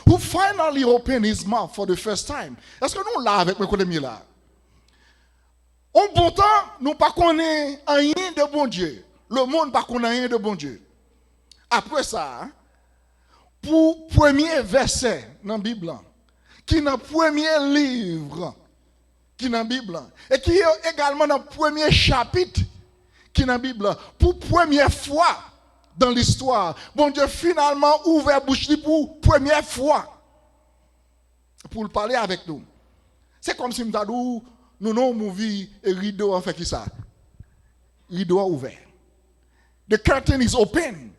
who finally opened his mouth for the first time. Est-ce que nous là avec mes collègues là? En bon temps, nous ne connaissons rien de bon Dieu. Le monde ne connaît rien de bon Dieu. Après ça, pour premier verset dans la Bible, qui est dans le premier livre, qui est dans la Bible, et qui est également dans le premier chapitre, qui est dans la Bible, pour première fois dans l'histoire, bon Dieu finalement ouvert la bouche pour première fois pour le parler avec nous. C'est comme si nous nous movie et rideau en fait qui ça? Rideau ouvert. The curtain is open.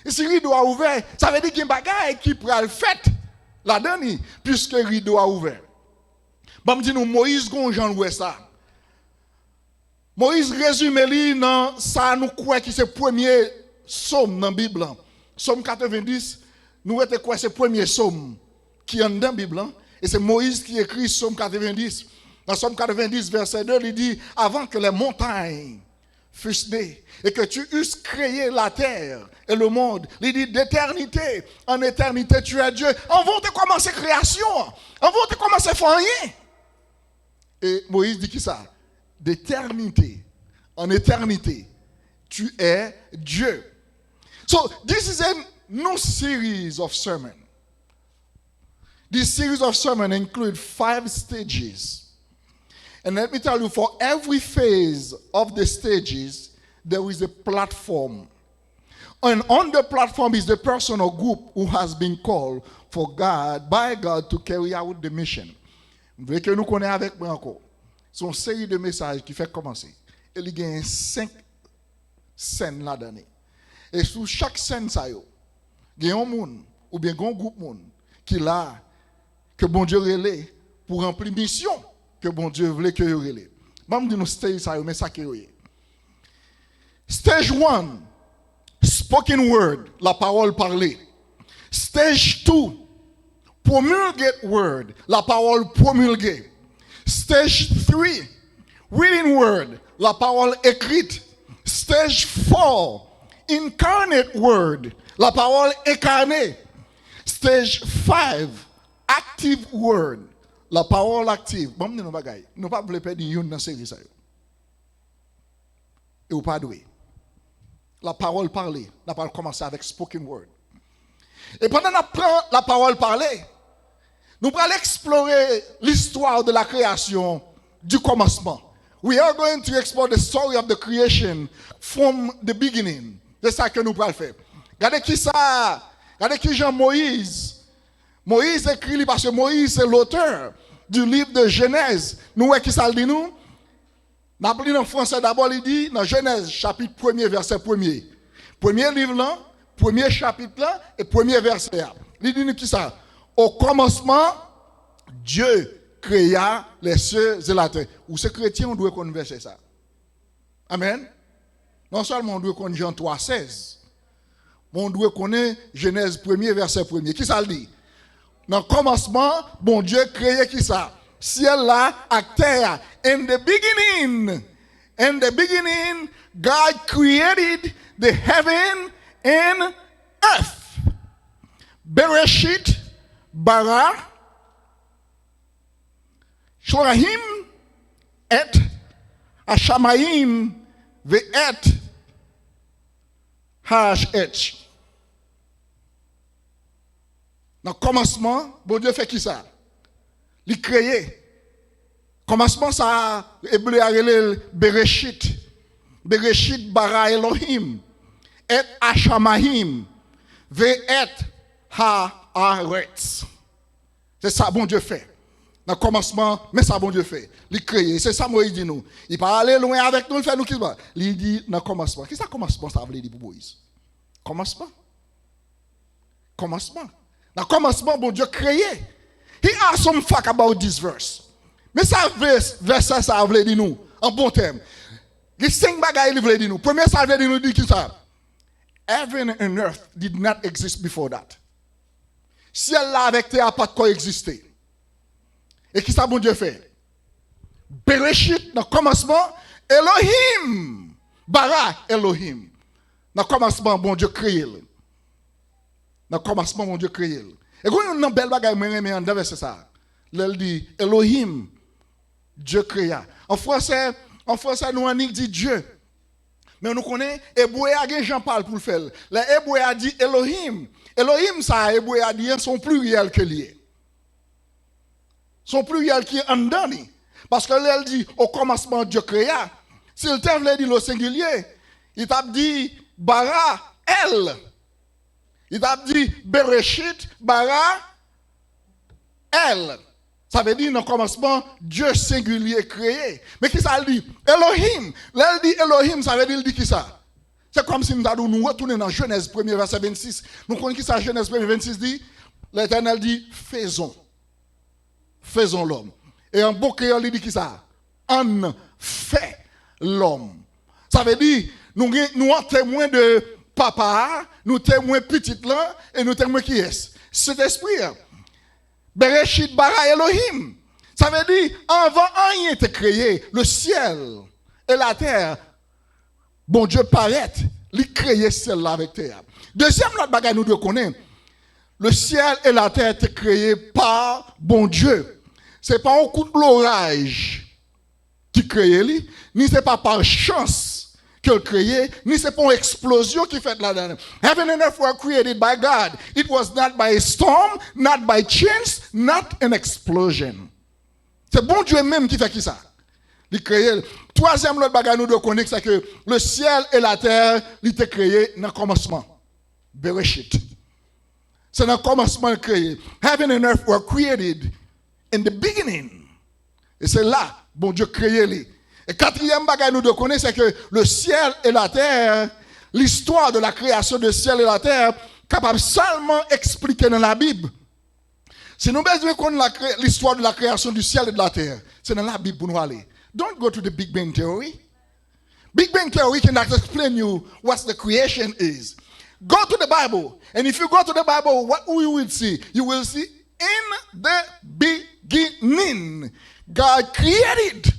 Et si rideau a ouvert, ça veut dire qu'il y a un bagage qui pourra le fait là-dedans, puisque rideau a ouvert. Bon, me dit nous, Moïse Gonjan oué ça. Moïse résume li dans ça nous croit que c'est le premier psaume dans la Bible. Psaume 90, nous était quoi c'est le premier psaume qui est dans la Bible. Et c'est Moïse qui écrit psaume 90. Dans psaume 90, verset 2, il dit, avant que les montagnes fussent nées et que tu eusses créé la terre et le monde, il dit d'éternité en éternité tu es Dieu. Avant de commencer création, avant de commencer faire rien. Et Moïse dit qui ça? D'éternité en éternité tu es Dieu. So this is a new series of sermons. This series of sermons include 5 stages. And let me tell you, for every phase of the stages, there is a platform. And on the platform is the person or group who has been called by God to carry out the mission. Vous voulez que nous connaissons avec moi encore. C'est une série de messages qui fait commencer. Et il y a 5 scènes là-dedans. Et sous chaque scène, il y a un monde ou bien un groupe monde qui là, que bon Dieu relève pour remplir mission que bon Dieu voulait que relève. Même de nous stage mais ça que Stage 1, spoken word, la parole parlée. Stage 2, promulgate word, la parole promulguée. Stage 3, reading word, la parole écrite. Stage 4, incarnate word, la parole incarnée. Stage 5, active word, la parole active. Bon, nous ne pas voulons perdre une dans série ça. Et ou pas doué. La parole parlée, la parole commence avec spoken word. Et pendant qu'on prend la parole parlée, nous allons explorer l'histoire de la création du commencement. we are going to explore the story of the creation from the beginning. C'est ça que nous allons faire. Regardez qui ça, regardez qui Jean Moïse. Moïse écrit parce que Moïse c'est l'auteur du livre de Genèse. Nous voyons qui ça le dit nous? N'a pas dit en français d'abord, il dit dans Genèse chapitre 1er verset 1er. Premier livre là, premier chapitre là et premier verset là. Il dit nous qui ça? Au commencement, Dieu créa les cieux et la terre. Ou ces chrétiens, on doit converser ça. Amen. Non seulement on doit connaître Jean 3,16, mais on doit connaître Genèse 1er verset 1er. Qui ça le dit? Dans le commencement, bon Dieu créé qui ça? Ciel là, à terre. In the beginning, God created the heaven and earth. Bereshit, bara, Shorahim, et, Hashamayim, ve'et, Hash-et. Dans le commencement, bon Dieu fait qui ça? Il créé. Commencement ça, hébreu a relé Bereshit. Bereshit bara Elohim. Et Hashamayim. Ve'et haaretz. C'est ça bon Dieu fait. Dans le commencement, mais ça bon Dieu fait. Il créé. C'est ça Moïse dit nous. Il pas aller loin avec nous, il fait nous qui se bat. Il dit dans le commencement. Qu'est-ce que commencement ça veut dire pour Moïse? Commencement. Commencement. Dans le commencement, bon Dieu créé. He has some fact about this verse. Mais ça verset ça veut dire nous en bon terme. Les 5 bagailles il veut dire nous. Premier ça veut dire nous dit qui ça? Heaven and earth did not exist before that. Ciel là avec terre pas de quoi exister. Et qui ça bon Dieu fait? Bereshit dans le commencement, Elohim. Bara Elohim. Dans le commencement, bon Dieu créé. Dans le commencement, bon Dieu créé. Et quand on a une belle bagaille, mais en verset ça. Il dit Elohim, Dieu créa. En français, nous on dit Dieu. Mais nous connaissons, hébreu a dit Jean parle pour le faire. Le hébreu a dit Elohim. Elohim, ça, hébreu a dit, son pluriel que lié. Son pluriel qui est en dedans. Parce que là, il dit, au commencement, Dieu créa. S'il t'a dit le singulier, il t'a dit bara, el. Il t'a dit Bereshit, bara, el. Ça veut dire, dans le commencement, Dieu singulier créé. Mais qui ça dit? Elohim. Là, il dit Elohim, ça veut dire, il dit qui ça? C'est comme si nous retournons dans Genèse 1er verset 26. Nous connaissons qui ça, Genèse 1er 26 dit? L'Éternel dit, faisons l'homme. Et en beau créole, il dit qui ça? En fait l'homme. Ça veut dire, nous sommes témoins de papa, nous témoins petit là, et nous témoins qui est? Cet esprit. Bereshit bara Elohim. Ça veut dire, avant rien était créé, le ciel et la terre, bon Dieu paraît, il créé celle-là avec terre. Deuxième l'autre bagaille nous devons connaître, le ciel et la terre étaient créés par bon Dieu. Ce n'est pas un coup de l'orage qui crée, ni ce n'est pas par chance qu'il crée, ni ce n'est pas une explosion qui fait là-dedans. Heaven and earth were created by God. It was not by a storm, not by chance, not an explosion. C'est bon Dieu même qui fait qui ça? Il crée. Troisième l'autre bagage nous devons connaître, c'est que le ciel et la terre, ils étaient créés dans le commencement. Bereshit. C'est dans le commencement créé. Heaven and earth were created in the beginning. Et c'est là, bon Dieu créé les. Et quatrième bagage nous devons connaître, c'est que le ciel et la terre, l'histoire de la création du ciel et la terre, capable seulement expliquer dans la Bible. Si nous besoin connaître l'histoire de la création du ciel et de la terre, c'est dans la Bible pour nous aller. Don't go to the Big Bang Theory. Big Bang Theory cannot explain you what the creation is. Go to the Bible. And if you go to the Bible, what you will see? You will see in the beginning, God created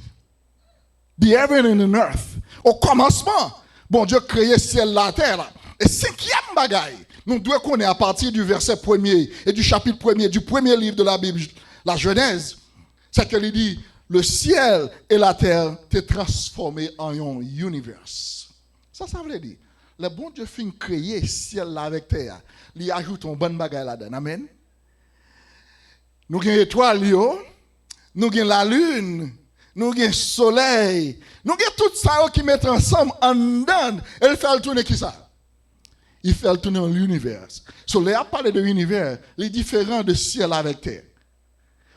the heaven and the earth. Au commencement, bon Dieu créé ciel la terre. Et cinquième bagaille, nous devons connaître à partir du verset 1er et du chapitre 1er du premier livre de la Bible, la Genèse, c'est qu'il dit, le ciel et la terre étaient transformés en un univers. Ça veut dire, le bon Dieu fin créer ciel là avec terre, il ajoute un bon bagaille là-dedans. Amen. Nous avons étoiles, nous avons la lune, nous avons soleil, nous avons tout ça qui met ensemble en dedans. Et il fait le tourner qui ça? Il fait le tourner dans l'univers. Soleil a parlé de l'univers, il est différent de ciel avec terre.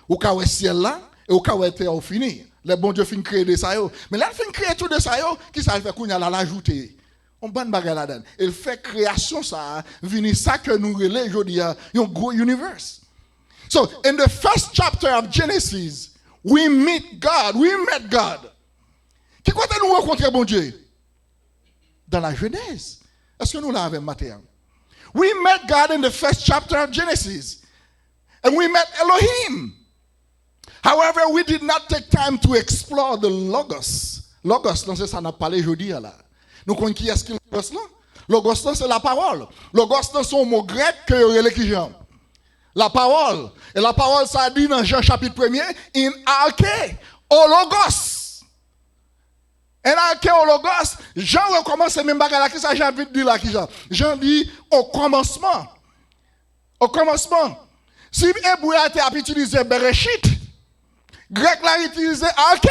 Au cas où le ciel là, et au cas où la terre au fini. Le bon Dieu fin créer de ça. Mais là, il fin créer tout de ça, qui ça fait qu'on a l'ajouter? On bonne bagarre là-dedans. Il fait création ça, venir ça que nous relais aujourd'hui, un gros univers. So, in the first chapter of Genesis, we met God. Qui quoi nous rencontrer bon Dieu? Dans la Genèse. Est-ce que nous l'avons matin? We met God in the first chapter of Genesis. And we met Elohim. However, we did not take time to explore the Logos. Logos, c'est ça qu'on a parlé aujourd'hui là. Nous connaissons qui est-ce que Logos là? Logos c'est la parole. Logos c'est un mot grec que relève qui Jean. La parole. Et la parole ça dit dans Jean chapitre 1er, in arche o Logos. En arche o Logos, Jean recommence même bagarre là qui ça Jean vite dit là qui Jean. Jean dit au commencement. Au commencement. Si hébreu a utilisé Bereshit, grec l'a utilisé arche.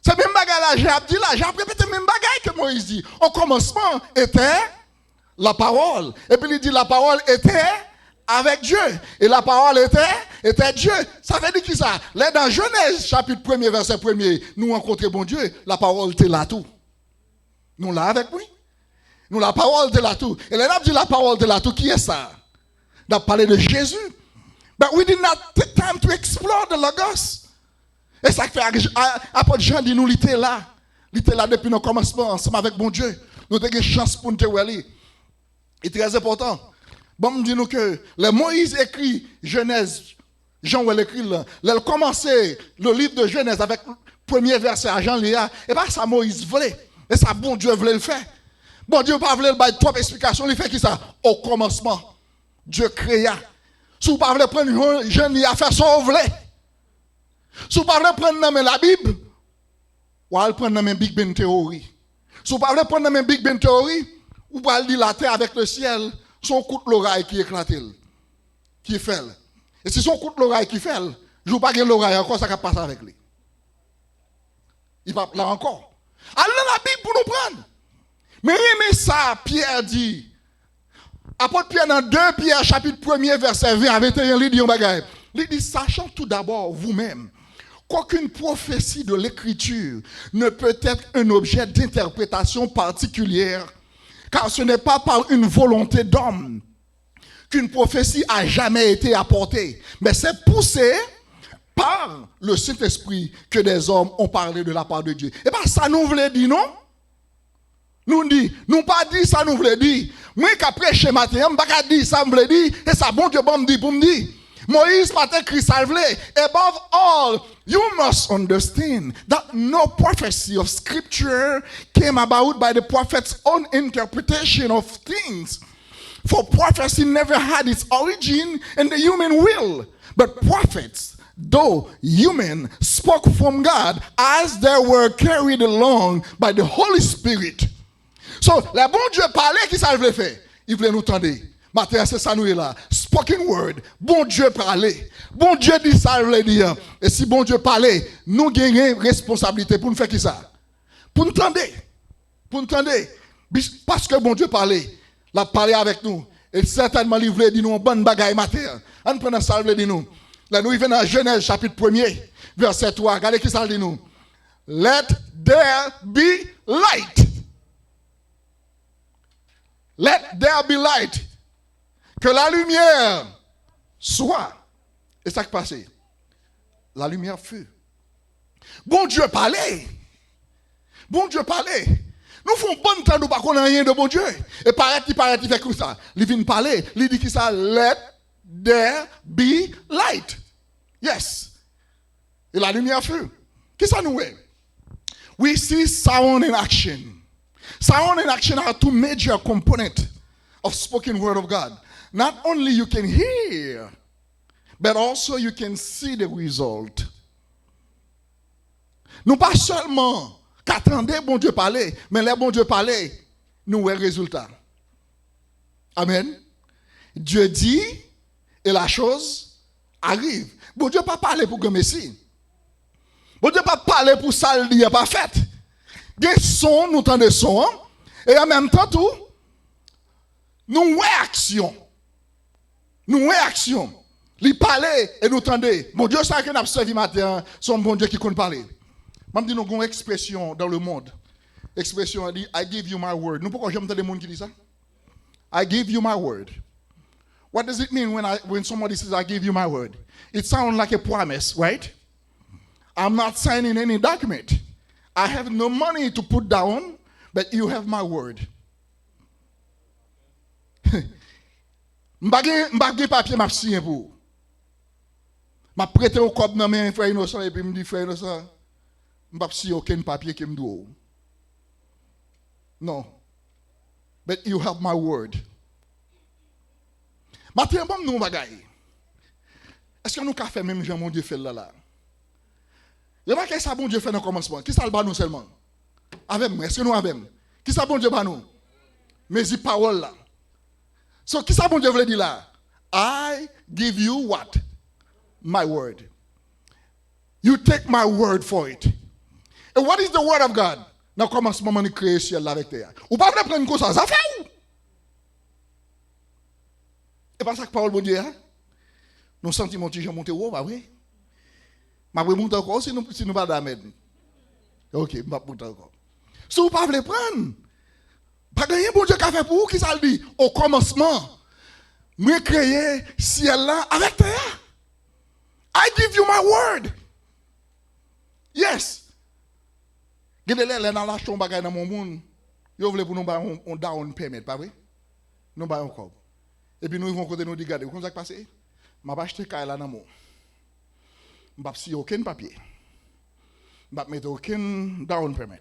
C'est même bagarre là, j'ai dit là, j'ai répété même bagarre que Moïse dit. Au commencement était la parole. Et puis il dit la parole était avec Dieu. Et la parole était Dieu. Ça veut dire qui ça? Là dans Genèse chapitre 1er verset 1er, nous rencontrons bon Dieu, la parole était là tout. Nous là avec lui. Nous la parole était là tout. Et là on dit la parole était là tout, qui est ça? On a parlé de Jésus. But we did not take time to explore the Logos. Et ça fait apôtre Jean dit nous l'été là depuis nos commencements ensemble avec bon Dieu. Nous avons une chance pour nous te voir. C'est très important. Bon me dit nous que le Moïse écrit Genèse, Jean elle écrit là, il commençait le livre de Genèse avec le premier verset à Jean Léa, et pas ça Moïse voulait, et ça bon Dieu voulait le faire. Bon Dieu pas voulait le bailler trop explications, il fait qui ça? Au commencement Dieu créa. Si vous ne pouvez pas prendre Jean Léa faire son voulait. Si vous ne pouvez pas prendre la Bible, ou allez prendre la Big Bang Theory. Si vous ne pouvez pas prendre la Big Bang Theory, vous pouvez dire la terre avec le ciel, son coup de l'oreille qui éclate, qui fait. Et si son coup de l'oreille qui fait, je ne veux pas que l'oreille encore, ça va passer avec lui. Il va là encore. Allez dans la Bible pour nous prendre. Mais ça, Pierre dit, apôtre Pierre dans 2 Pierre chapitre 1er verset 20 à 21, il dit un bagage. Il dit, sachant tout d'abord vous-même qu'aucune prophétie de l'écriture ne peut être un objet d'interprétation particulière, car ce n'est pas par une volonté d'homme qu'une prophétie a jamais été apportée, mais c'est poussé par le Saint-Esprit que des hommes ont parlé de la part de Dieu. Et bien ça nous voulait dire non? Nous dit, nous pas dit ça nous voulait dire. Moi qui prêché matin, je pas dire ça me voulait dire et ça bon Dieu bon me dit pour me dire. Moïse pas écrit ça voulait. Above all, you must understand that no prophecy of scripture came about by the prophet's own interpretation of things. For prophecy never had its origin in the human will, but prophets, though human, spoke from God as they were carried along by the Holy Spirit. So, le bon Dieu parlait, qui ça voulait faire? Il voulait nous tendre. Matin, c'est ça nous est là. Spoken word. Bon Dieu parlait. Bon Dieu dit ça, il voulait dire. Et si bon Dieu parlait, nous gagnons responsabilité pour nous faire qui ça? Pour nous tendre. Pour nous tendre. Parce que bon Dieu parlait. Il a parlé avec nous. Et certainement, il voulait dire nous une bonne bagaille matin. On prend ça, il voulait dire nous. Là, nous venons dans Genèse chapitre 1er, verset 3. Regardez qui ça dit nous. Let there be light. Let there be light. Que la lumière soit. Et ça qui passe. La lumière fut. Bon Dieu parlait. Bon Dieu parlait. Nous faisons bon temps nous pas qu'on a rien de bon Dieu. Et paraît, il fait comme ça. Il vient parler. Il dit qui ça? Let there be light. Yes. Et la lumière fut. Qu'est-ce que ça nous est? We see sound in action. Sound and action are two major components of spoken word of God. Not only you can hear, but also you can see the result. Nous pas seulement qu'attendez bon Dieu parler, mais les bon Dieu parler, nous voyons le résultat. Amen. Dieu dit et la chose arrive. Bon Dieu pas parler pour que Messie. Bon Dieu pas parler pour ça le dire pas fait. Des sons, nous entendons des sons, hein? Et en même temps tout, nous réaction. Nous réaction. Li parler et nous entendez. Mon Dieu, ça que nous avons servi matin, son bon Dieu qui compte parler. Je dis nous avons une expression dans le monde. Expression dit I give you my word. Nous pourquoi j'aime des gens qui disent ça? I give you my word. What does it mean when somebody says I give you my word? It sounds like a promise, right? I'm not signing any document. I have no money to put down, but you have my word. M'bagé papier m'a signé pour. M'a prêté au cob dans mes frères innocents et puis me dit frère innocent, m'pas signé aucun papier qui me doit. Non. But you have my word. Maintenant bon nous bagaille. Est-ce que nous ka fait même Jean mon Dieu fait là? Remarquez ça bon Dieu fait dans le commencement. Qui ça le bat nous seulement? Avec moi, est-ce que nous avec? Qui ça bon Dieu bat nous? Mais il parole là. So qui ça bon Dieu veut dire là? I give you what? My word. You take my word for it. And what is the word of God? Dans le commencement, on a créé ciel là avec terre. Ou pas prendre une chose, ça fait où? Et pas ça que parole bon Dieu, hein? Nous sentons mon petit monter haut, pas vrai? Je vais monter encore si nous pas d'amène. Ok, je vais monter encore. Si vous ne pouvez pas prendre, pas gagner bon Dieu qui a fait pour vous, qui ça le dit? Au commencement, je créé ciel là avec terre. I give you my word. Yes. Gardez-les dans la chambre dans mon monde. Vous voulez pour nous faire un down payment, pas vrai? Nous avons encore. Et puis nous vont côté nous dire, regardez, comment ça passe? Je vais acheter là dans mon. Je ne vais pas signer aucun papier. Je ne vais pas mettre aucun down payment.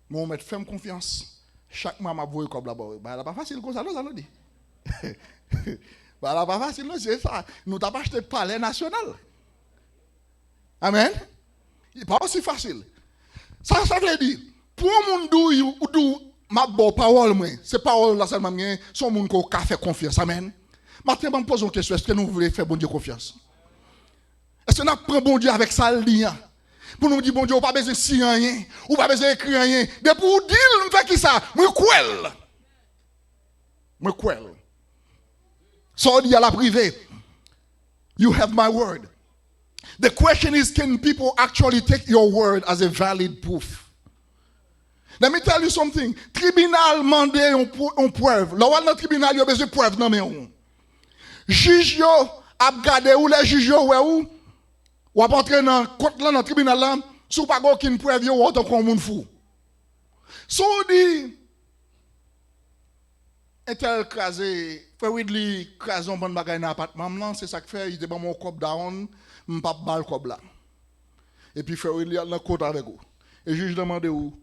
Je vais mettre ferme confiance. Chaque mois, je vais voir comme là-bas. Ce n'est pas facile comme ça, nous allons dire. Ce n'est pas facile, c'est ça. Nous n'avons pas acheté le palais national. Amen. Ce n'est pas aussi facile. Ça veut dire, pour un monde d'où ma bonne parole, c'est parole là seulement, son monde qui a fait confiance. Amen. Maintenant, je me pose une question, est-ce que nous voulons faire bon Dieu confiance? Est-ce que nous prenons bon Dieu avec ça lien? Pour nous dire, bon Dieu, on n'a pas besoin de signer rien, on n'a pas besoin d'écrire rien. Mais pour dire, nous faisons qui ça? Moi, quoi? Moi, quoi? Ça, on dit à la privée, you have my word. The question is, can people actually take your word as a valid proof? Let me tell you something. Tribunal mande une preuve. Là où dans le tribunal, il y a besoin de preuve. Non, mais on. Juge yo, ap gade ou les juges yo, ou ap entrer dans le tribunal là, sous pas aucune preuve, ou autant qu'on moun fou. So dit, Intel crasé, fait Ridley crasé un bon bagay dans l'appartement, c'est ça que fait, il était bon mon cop down, m'pas bal cop là. Et puis fait Ridley dans côté avec vous. Et le juge demande où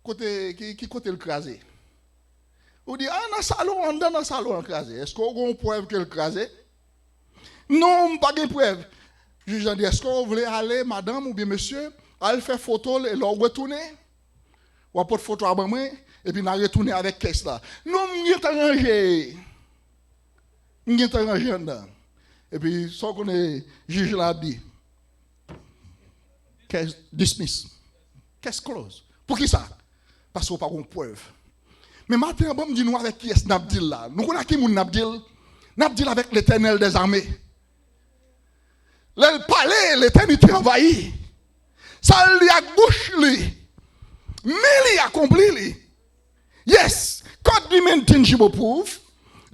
côté qui côté le crasé. Ou dit dans le salon, dans le salon crasé. Est-ce qu'on a une preuve que le crasé? Non, pas de preuve. Le juge dit est-ce que vous voulez aller madame ou bien monsieur, aller faire photo et leur retourner? Ou apporter photo à moi et puis n'a retourner avec caisse là. Non, m'y arrangé. M'y arrangé dedans. Et puis ça qu'on est juge l'a dit. Case dismiss. Case close. Pour qui ça? Parce qu'on n'a pas de preuve. Mais maintenant, on me dit nous avec qui est Nabdil là? Nous connaissons qui est Nabdil? Nabdil avec l'Éternel des armées. Le palais, l'éternité envahie. Ça lui a bouche lui. Mais il a accompli. Yes, God demand tangible proof.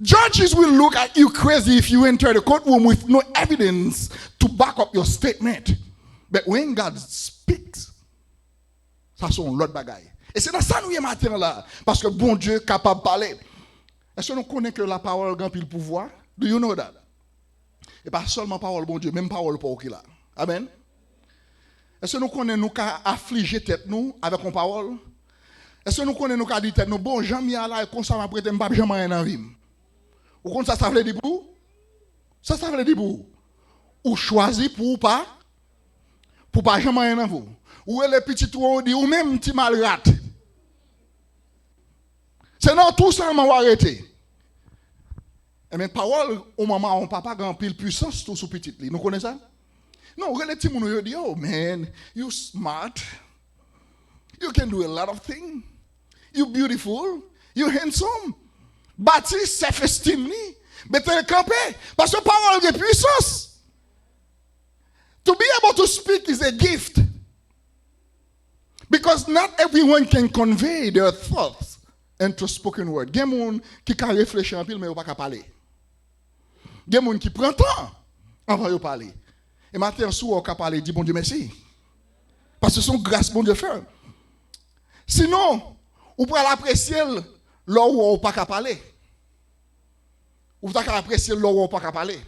Judges will look at you crazy if you enter the courtroom with no evidence to back up your statement. But when God speaks, ça sont l'autre bagaille. Et c'est dans ça nous y est matin là. Parce que bon Dieu est capable de parler. Est-ce que nous connaissons que la parole a le pouvoir? Do you know that? Et pas seulement parole bon Dieu, même parole pour qui là. Amen. Est-ce que nous connaissons nous qu'à affliger tête nous avec une parole? Est-ce que nous connaissons nous qu'à dire tête nous bon jamais là comme ça m'a prêté m'pas jamais rien en vie. Ou comme ça veut dire pour? Ça veut dire pour? Ou choisir pour pas jamais rien en vous. Ou les petits trous dit ou même petit mal rat. C'est non tout ça m'a arrêté. Et mais parole au moment on papa grand pile puissance tout sous petite li. Nous connaissons ça? Non, relativement, you dit, oh man, you smart. You can do a lot of things. You beautiful. You handsome. Bâti self-esteem ni. Mettez le campé. Parce que parole de puissance. To be able to speak is a gift. Because not everyone can convey their thoughts into spoken word. Il y a des gens qui can réfléchir un peu, mais ils ne peuvent pas parler. Il y a des gens qui prennent temps avant de parler. Et maintenant, si on peut parler, dit bon Dieu merci. Parce que c'est son grâce, bon Dieu fait. Sinon, vous pouvez l'apprécier là où on ne peut pas parler. Vous pouvez l'apprécier là où on ne peut pas parler.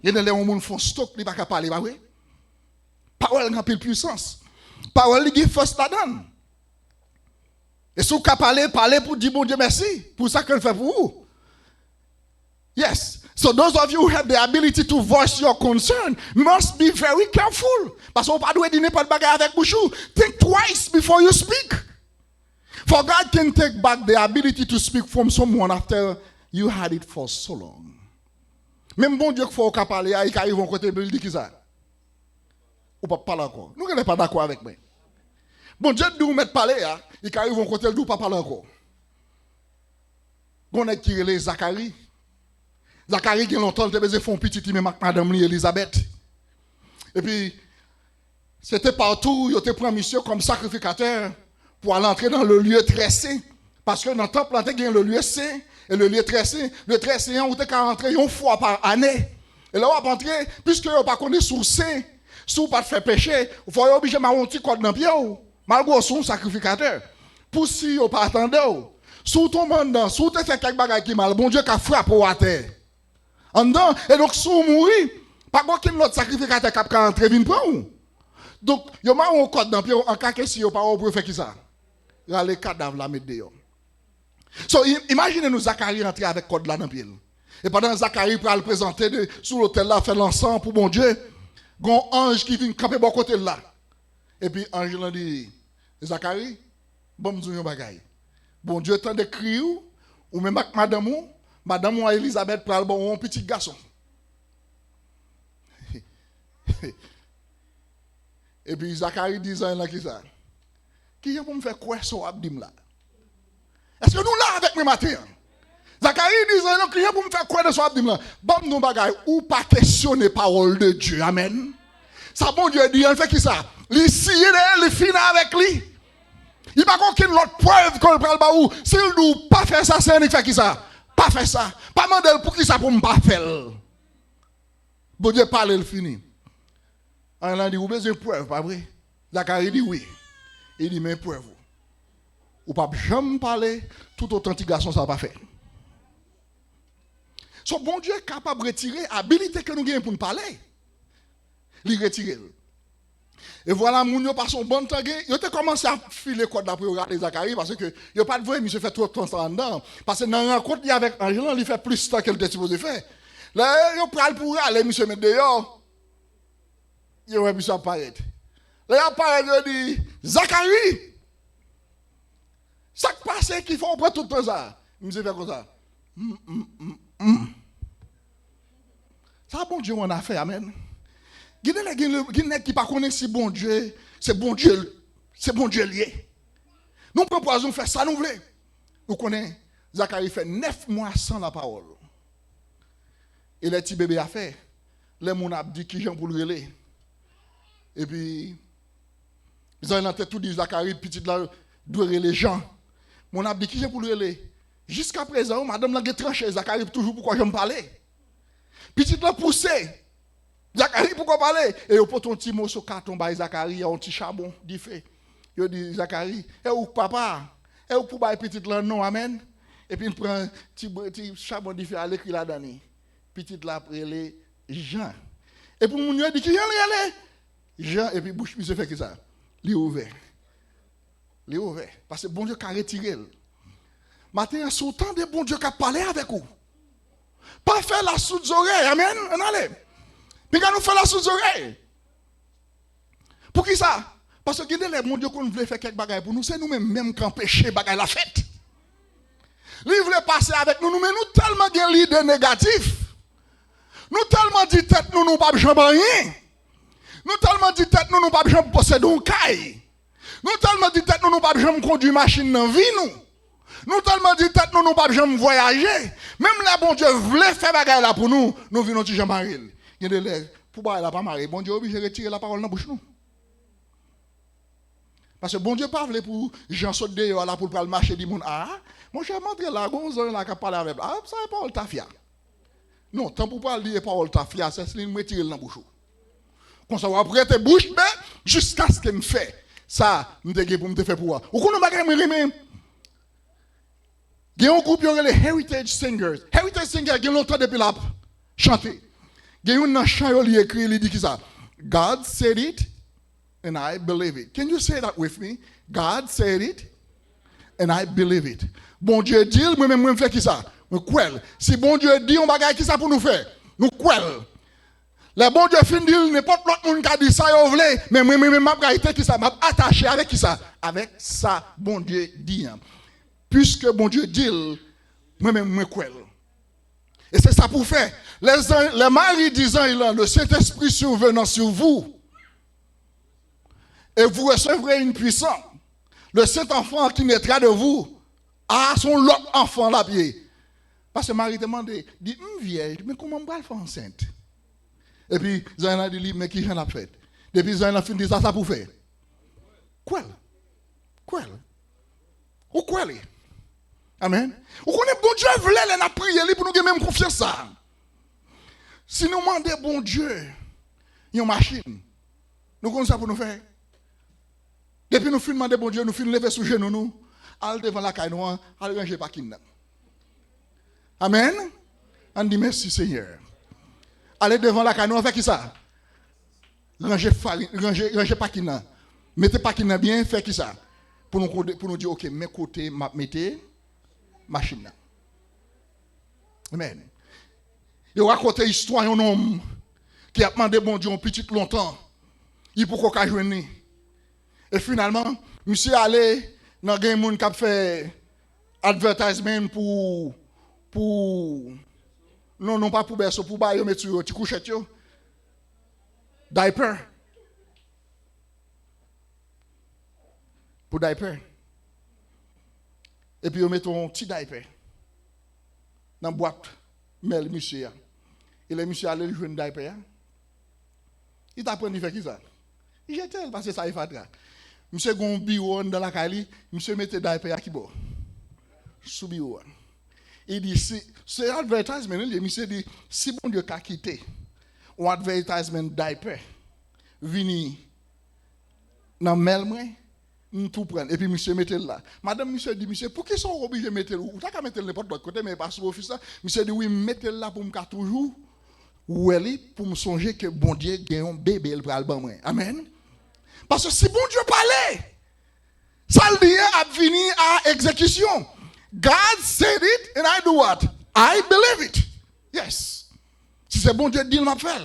Il y a des gens qui font stock, ils ne peuvent pas parler, pas vrai? Parole a pile puissance. Parole qui force la donne. Et si vous pouvez parler pour dire bon Dieu merci, pour ça qu'elle fait pour vous. Yes. So those of you who have the ability to voice your concern must be very careful. Parce qu'on ne peut pas dire n'importe quoi avec bouchou. Think twice before you speak. For God can take back the ability to speak from someone after you had it for so long. Même bon Dieu qu'il faut parler, il arrive à un côté de dire qui ça. Ou pas parler encore. Nous ne sommes pas d'accord avec moi. Bon Dieu nous mettre parler, il arrive à un côté de pas parler encore. On a tiré les Zacharie. Zacharie qui longtemps il avait fait un petit mais madame Elisabeth. Et puis c'était partout, il était pris en mission comme sacrificateur pour aller entrer dans le lieu très saint. Parce que dans le temple, il y a le lieu saint et le lieu très saint. Le très saint, on était rentrer une fois par année. Et là, on va entrer, puisque on pas connaît sous saint, sous pas de faire péché, il faut obligé de mettre un petit code dans le pied, malgré son sacrificateur. Pour si on pas attendre, sous ton mandant, sous te fait quelque chose qui mal, bon Dieu qui a frappé à terre. En dedans, et donc sous mourir, pas aucun autre sacrificateur qui a rentré vient prendre. Donc, il y a un code dans le pied, en cas que si on pas on faire qui ça. Il y a les cadavres là mettre dehors. So, imaginez-nous Zacharie rentrer avec code là dans le pied. Et pendant Zacharie pour le présenter sous l'autel là, faire l'encens pour bon Dieu, il y a un ange qui vient camper bon côté là. Et puis l'ange lui dit, Zacharie, bon nous un bagaille. Bon Dieu tant de crier ou même avec madame Elisabeth pour bon un petit garçon. Et puis Zacharie dit ça là qui ça. Qui est pour me faire quoi sur abdim là? Est-ce que nous là avec mes matins? Zacharie dit ça là qui est pour me faire quoi de sur abdim là? Bon nous bagaille ou pas questionner parole de Dieu. Amen. Ça bon Dieu dit, il fait qui ça? Il signe, il finit avec lui. Il n'y a pas aucune autre preuve qu'on prend le baou. S'il ne doit pas faire ça, c'est un fait qui ça? Pas faire ça. Pas demander pour qui ça pour ne pas faire. Bon Dieu parle, il finit. On a dit, vous avez besoin de preuve, pas vrai? Zacharie dit oui. Il dit, mais preuve. Ou pas jamais parler, tout authentique garçon, ça va pas faire. So, bon Dieu est capable de retirer l'habilité que nous avons pour nous parler. Il retire. Et voilà, mon yo par son bon temps, il a commencé à filer code là pour regarder Zacharie parce que il a pas de vrai, monsieur fait trop de temps dedans. Parce que dans la rencontre il avec Angela, il fait plus de temps qu'elle était supposé faire. Là, il parle pour aller, monsieur mettre dehors. Il a monsieur apparaître. Là, il apparaît, il dit, Zacharie, ça qui passe qu'il faut prendre tout le temps ça. Monsieur fait comme ça. Ça, bon Dieu, on a fait, amen. Il y a des gens qui ne connaissent si bon Dieu, c'est bon Dieu lié. Nous proposons faire ça, nous voulons. Nous connaissons, Zacharie fait 9 mois sans la parole. Et les petits bébés a fait, les gens ont dit qui j'en pour le relais. Et puis, ils ont tout dit, Zacharie, petit là, doit les gens. Mon a dit qui j'en pour le relais. Jusqu'à présent, madame l'a tranché, Zacharie toujours pourquoi j'en parlais. Petit là poussé. Zacharie, pourquoi parler? Et il pose ton petit mot sur le carton, Zacharie, il y a un petit charbon, dit fait. Il dit, Zacharie, et où papa? Et où pour bailler petit là, non, amen? Et puis il prend un petit charbon, dit fait, à l'écrit là-dedans. Petit là, après les Jean. Et pour mon il dit, qui est Jean, et puis bouche, il se fait que ça. Il est ouvert. Il est ouvert. Parce que bon Dieu a retiré. Maintenant, c'est autant de bon Dieu qui a parlé avec vous. Pas faire la sous oreille, amen? On allez. Mais quand nous faisons la sous-oreille, pour qui ça? Parce que les mon Dieu qu'on voulait faire quelque bagaille pour nous, c'est nous-mêmes qui empêchons bagaille la fête. Lui voulait passer avec nous, mais nous tellement de l'idée négative. Nous tellement dit tête nous pas jamais rien. Nous tellement dit tête nous pas jamais posséder un caille. Nous tellement dit tête nous pas jamais conduire machine dans vie nous. Nous tellement dit tête nous pas jamais voyager. Même là bon Dieu voulait faire bagarre là pour nous, nous venons toujours marier. Il y a de l'air pour bagarre là pas marier. Bon Dieu obligé de retirer la parole dans bouche nous. Parce que bon Dieu pas voulait pour Jean saute dehors là pour le marché du monde. Ah, mon cher montre là gonzon là qui parler avec. Ah, ça est parole tafia. Non, tant pour parler parole tafia, c'est ce me tirer dans bouche. Quand ça va prêter bouche ben jusqu'à ce qu'il me fait. Ça, nous te pour me faire pour. Ou qu'on pas même il y a un groupe qui les Heritage Singers. Heritage Singers, il y a longtemps depuis la chanter. Il y a un chant qui écrit, il dit qui ça? God said it and I believe it. Can you say that with me? God said it and I believe it. Bon Dieu dit, moi-même, je fais qui ça? Moi, quoi? Si bon Dieu dit, on va faire qui ça pour nous faire? Nous, quoi? Le bon Dieu fin dit, n'importe l'autre monde qui a dit ça, il veut, mais moi-même, je vais qui ça? Je vais attacher avec qui ça? Avec ça, bon Dieu dit. Puisque bon Dieu dit, moi-même, moi, quoi? Et c'est ça pour faire. Les maris disant, le Saint-Esprit survenant sur vous, et vous recevrez une puissance. Le Saint-Enfant qui naîtra de vous a son l'autre enfant là pied. Parce que Marie demande, dit, vierge, mais comment on va le faire enceinte? Et puis, Zayn a dit, mais qui j'en a fait? Depuis Zayn a fini ça pour faire. Quoi? Quoi? Ou quoi? Amen. Ou qu'on est bon Dieu, voulait la prière pour nous même confier ça. Si nous demandons bon Dieu, une machine, nous connaissons ça pour nous faire. Depuis nous finissons de bon Dieu, nous finissons lever sous genoux, nous, allons devant la caille noire, allons ranger pas qui. Amen. On dit merci Seigneur. Allez devant la caille noire, fait qui ça? Ranger pas qui. Mettez pas qui bien, fait qui ça? Pour nous dire, ok, mes côtés, mettez machine. Amen. Il raconte l'histoire d'un homme qui a demandé bon Dieu un petit longtemps. Il pour qu'on joindre. Et finalement, monsieur allé dans un monde qui a fait advertisement pour non pas pour berceau pour bailler mettre sur petit couchette yo. Diaper. Pour diaper. Et puis, on met un petit diaper dans la boîte. Mais le monsieur, et le monsieur allait jouer un diaper. Il t'a appris à faire qui ça? Il jette parce que ça est fatra. Monsieur gon bureau dans la caille, monsieur mettait diaper à qui bon? Sous bureau. Il dit, c'est advertisement, le monsieur dit, si bon Dieu a quitté, un advertisement diaper, vini dans mail moi. Tout prendre. Et puis, monsieur, mettez là. Madame, monsieur dit, monsieur, pour qu'ils sont obligés de mettre là? Vous n'avez qu'à mettre n'importe quel côté, mais pas sur l'office là. Monsieur dit, oui, mettez là pour me faire toujours. Ou elle pour me songer que bon Dieu gagne un bébé pour le Amen. Parce que si bon Dieu parlait, ça le dit à venir à exécution. God said it and I do what? I believe it. Yes. Si c'est bon Dieu dit, il m'a fait.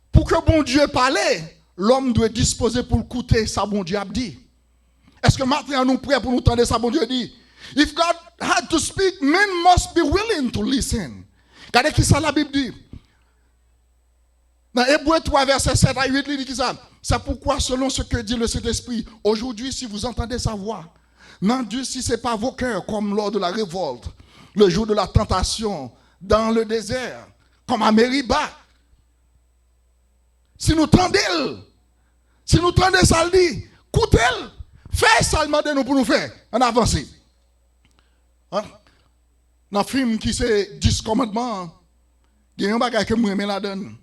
Pour que bon Dieu parlait, l'homme doit disposer pour écouter ça bon Dieu a dit. Est-ce que maintenant nous prêts pour nous entendre ça, bon Dieu dit? If God had to speak, men must be willing to listen. Regardez qui ça la Bible dit. Dans Hébreux 3, verset 7 à 8, il dit qui ça? C'est pourquoi, selon ce que dit le Saint-Esprit, aujourd'hui, si vous entendez sa voix, n'endurcissez pas vos cœurs comme lors de la révolte, le jour de la tentation, dans le désert, comme à Mériba. Si nous tendez ça le dit, écoutez-le. Fais ça, demandez nous pour nous faire. On avance. Dans le film qui c'est 10 commandements, il y a un bagage que moi la donne.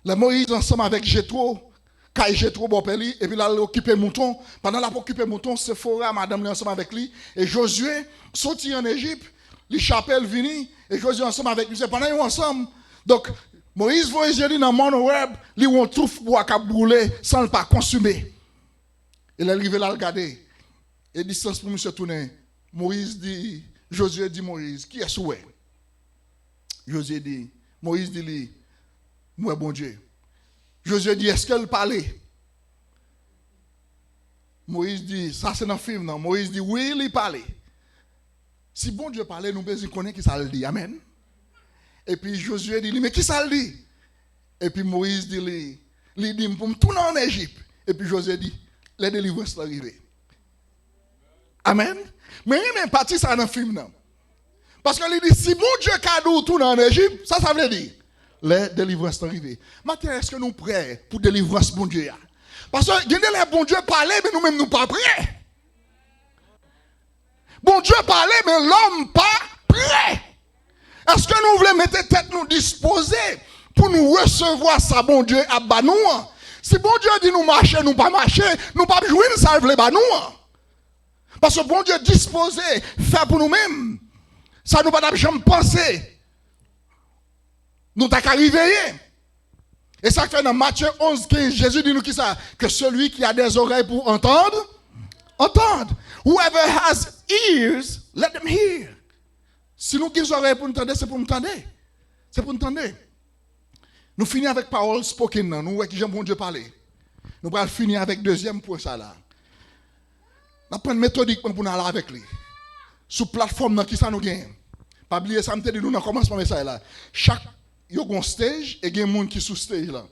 Le Moïse ensemble avec Jétro, quand Jétro bopeli et puis là il occupé mouton. Pendant la occupé mouton, Sephora madame ensemble avec lui et Josué sorti en Égypte, les chapelles vini et Josué ensemble avec lui. C'est pendant ils ensemble. Donc Moïse voyage dans le monde web, lui on trouve bois qui brûler sans le pas consumer. Il est arrivé là, regarder. Et distance pour monsieur tourner. Moïse dit, Josué dit Moïse, qui est souhait? Josué dit, Moïse dit lui, moi bon Dieu. Josué dit, est-ce qu'elle parlait? Moïse dit, ça c'est dans le film, non? Moïse dit, oui, il parlait. Si bon Dieu parlait, nous besoin connaître qui ça le dit. Amen. Et puis Josué dit, mais qui ça le dit? Et puis Moïse dit, Il dit, pour me tourner en Égypte. Et puis Josué dit, les délivrances sont arrivées. Amen. Mais il même parti ça dans le film. Non? Parce qu'il dit, si bon Dieu cadeau tourner en Égypte, ça veut dire, les délivrances sont arrivées. Maintenant, est-ce que nous sommes prêts pour délivrance, bon Dieu? Parce que, les bon Dieu parlait, mais nous-mêmes, nous ne sommes pas prêts. Bon Dieu parlait, mais l'homme pas prêt. Est-ce que nous voulons mettre tête nous disposer pour nous recevoir ça, bon Dieu, à nous? Si bon Dieu dit nous marcher, nous pas marcher, nous pas jouer, ça veut nous. Parce que bon Dieu disposé, faire pour nous-mêmes. Ça nous pas jamais penser. Nous t'as qu'à réveiller. Et ça fait dans Matthieu 11, 15, Jésus dit nous qui ça? Que celui qui a des oreilles pour entendre, entende. Whoever has ears, let them hear. Si nous avons des oreilles pour nous entendre, c'est pour nous entendre. C'est pour nous entendre. Nous finissons avec parole spoken. Nous voyons qui j'aime bon Dieu parler. Nous allons finir avec deuxième point ça là. Nous prenons méthodiquement pour nous aller avec lui. Sous plateforme qui ça nous gagne. Pas oublier ça me dit nous dans commencement ça là. Chaque yo gon stage et gen monde qui sous stage là.